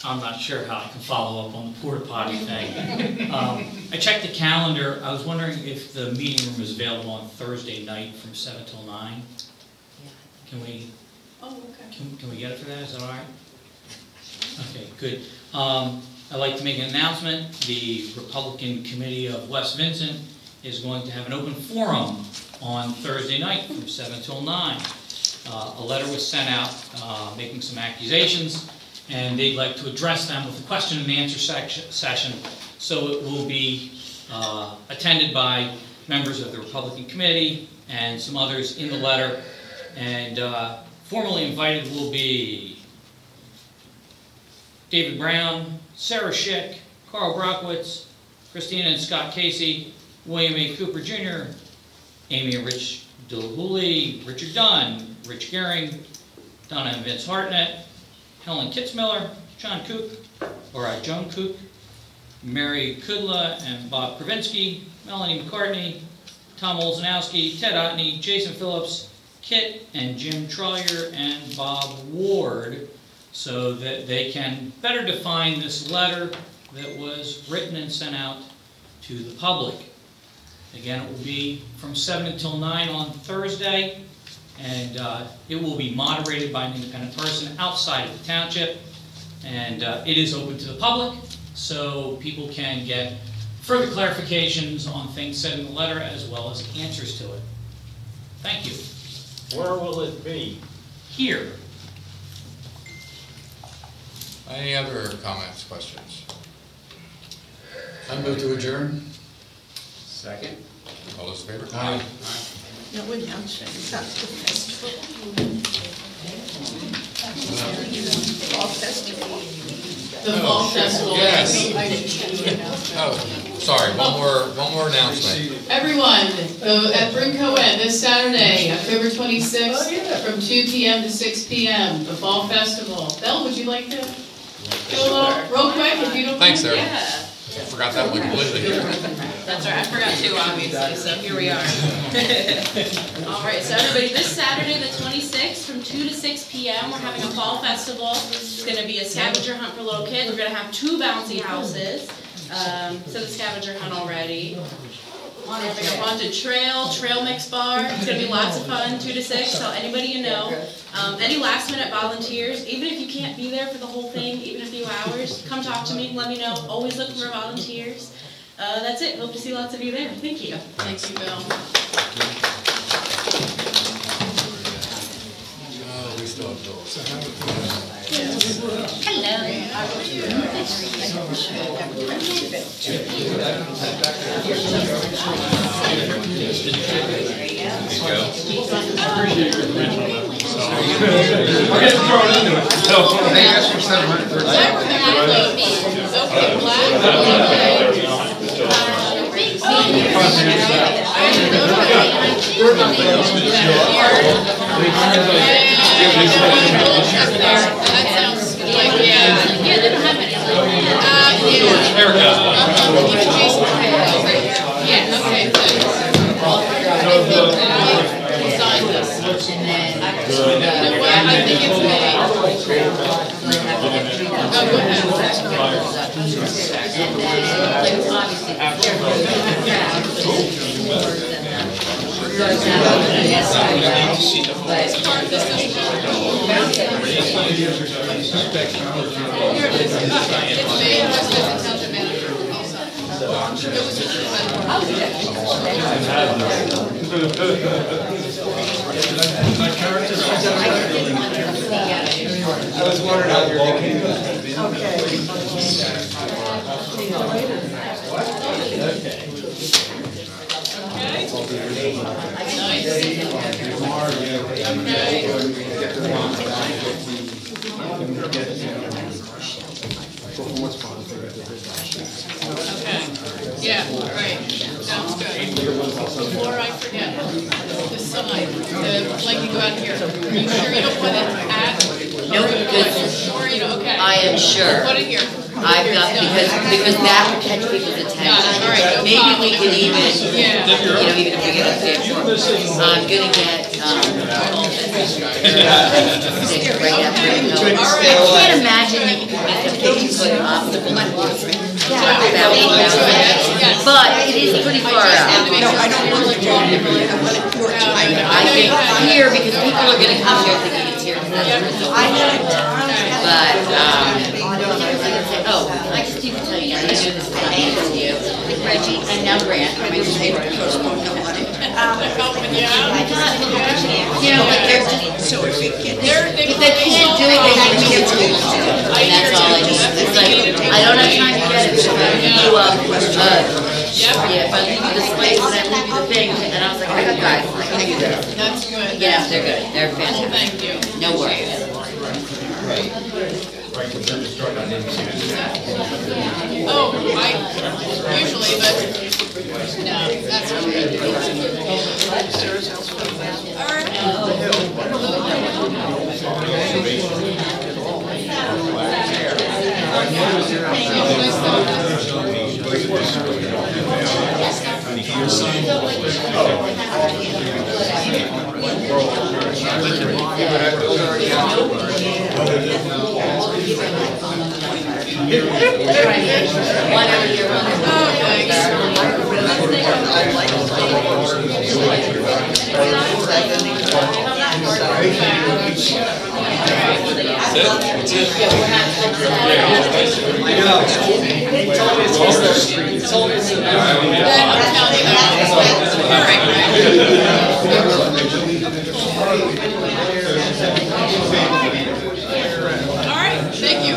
I'm not sure how I can follow up on the porta potty thing. I checked the calendar. I was wondering if the meeting room is available on Thursday night from 7 till 9. Can we? Oh, okay. Can we get it for that? Is that all right? Okay, good. I'd like to make an announcement. The Republican Committee of West Vincent is going to have an open forum on Thursday night from 7 till 9. A letter was sent out making some accusations, and they'd like to address them with a question and answer session. So it will be attended by members of the Republican Committee and some others in the letter. And formally invited will be David Brown, Sarah Schick, Carl Brockwitz, Christina and Scott Casey, William A. Cooper Jr., Amy and Rich Dillahooly, Richard Dunn, Rich Gehring, Donna and Vince Hartnett, Helen Kitzmiller, Joan Cook, Mary Kudla and Bob Kravinsky, Melanie McCartney, Tom Olzanowski, Ted Otney, Jason Phillips, Kit and Jim Trollier, and Bob Ward, so that they can better define this letter that was written and sent out to the public. Again, it will be from 7 until 9 on Thursday, and it will be moderated by an independent person outside of the township, and it is open to the public, so people can get further clarifications on things said in the letter as well as answers to it. Thank you. Where will it be? Here. Any other comments, questions? I move to adjourn. Second. All those in favor? Aye. No, we're not shutting down the festival. Fall festival. The fall festival. Yes. Oh, sorry, one more announcement. Everyone, at Brinco Inn this Saturday, October 26th, from 2 p.m. to 6 p.m., the fall festival. Belle, would you like to go a little, real quick, if you don't mind? Thanks, Sarah. Yeah. I forgot that one completely. That's right, I forgot too, obviously, so here we are. All right, so everybody, this Saturday, the 26th, from 2 to 6 p.m., we're having a fall festival. It's going to be a scavenger hunt for little kids. We're going to have 2 bouncy houses. So the scavenger hunt already. We're having a haunted trail mix bar. It's going to be lots of fun, 2 to 6. So anybody you know, any last minute volunteers, even if you can't be there for the whole thing, even a few hours, come talk to me, let me know. Always looking for volunteers. That's it. Hope to see lots of you there. Thank you. Thank you, Bill. Oh, we still have Bill. Yeah, they don't have any. Yeah, okay, good. Sign this. You know what, I think it's May. Oh, go I was wondering how you're looking. Yeah, right. Sounds good. Before I forget, the sign, the blanket go out here. Are you sure you don't want it at? Nope, Are you sure you don't? Okay. I am sure. Put it here. I've got, because that would catch people's attention. All right, no Maybe problem. we can even, Yeah. even if we get up there for, I'm gonna get, right up there. I can't imagine that you could make a big up the but it is pretty far out. No, I don't want to draw it, I want it pure time. I think here, because people are gonna come here thinking it's here. But, And now Grant, I mean, they postponed the money. Yeah, like they're just, so if it gets, if they can't do it, they have to get to it. And that's all I just, it's like, I don't have time to get it, so I leave you if I leave you the space and I leave you the thing, and I was like, I got guys, I can do this. That's good. Yeah, they're good, they're fantastic. Thank you. No worries. Oh, I usually, but no, that's okay. All right, thank you.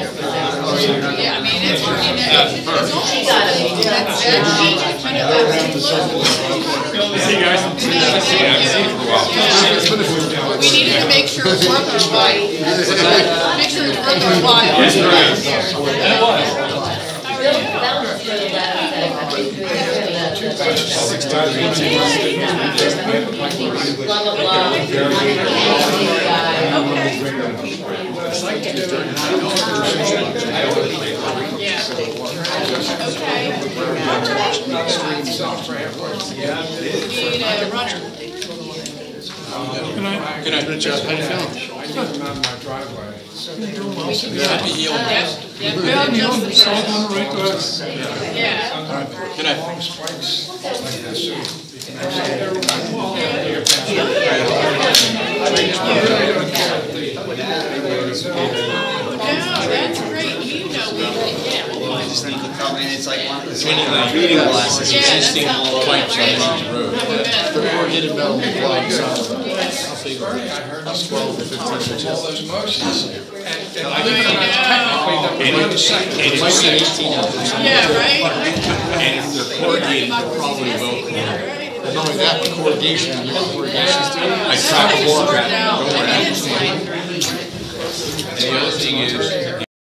Yeah, I mean, it's only See you guys. we needed to make sure it's worth our while. Make sure it's worth our while. Need a runner. Good night, Jeff. How you feeling? I need him out of my driveway. Happy healing. Yeah, Good night. that's great. You know, I just need to come in, it's like one of the reading glasses, existing all the pipes on the road. The more hidden metal plugs, I'll figure it out. 12 to 15 inches. All those motions. And I think it's technically the 18 inches. yeah, right? And if they're corrugated, they're probably Velcro. And not only that, the corrugation, I track more. I mean, it's like, And the other thing is,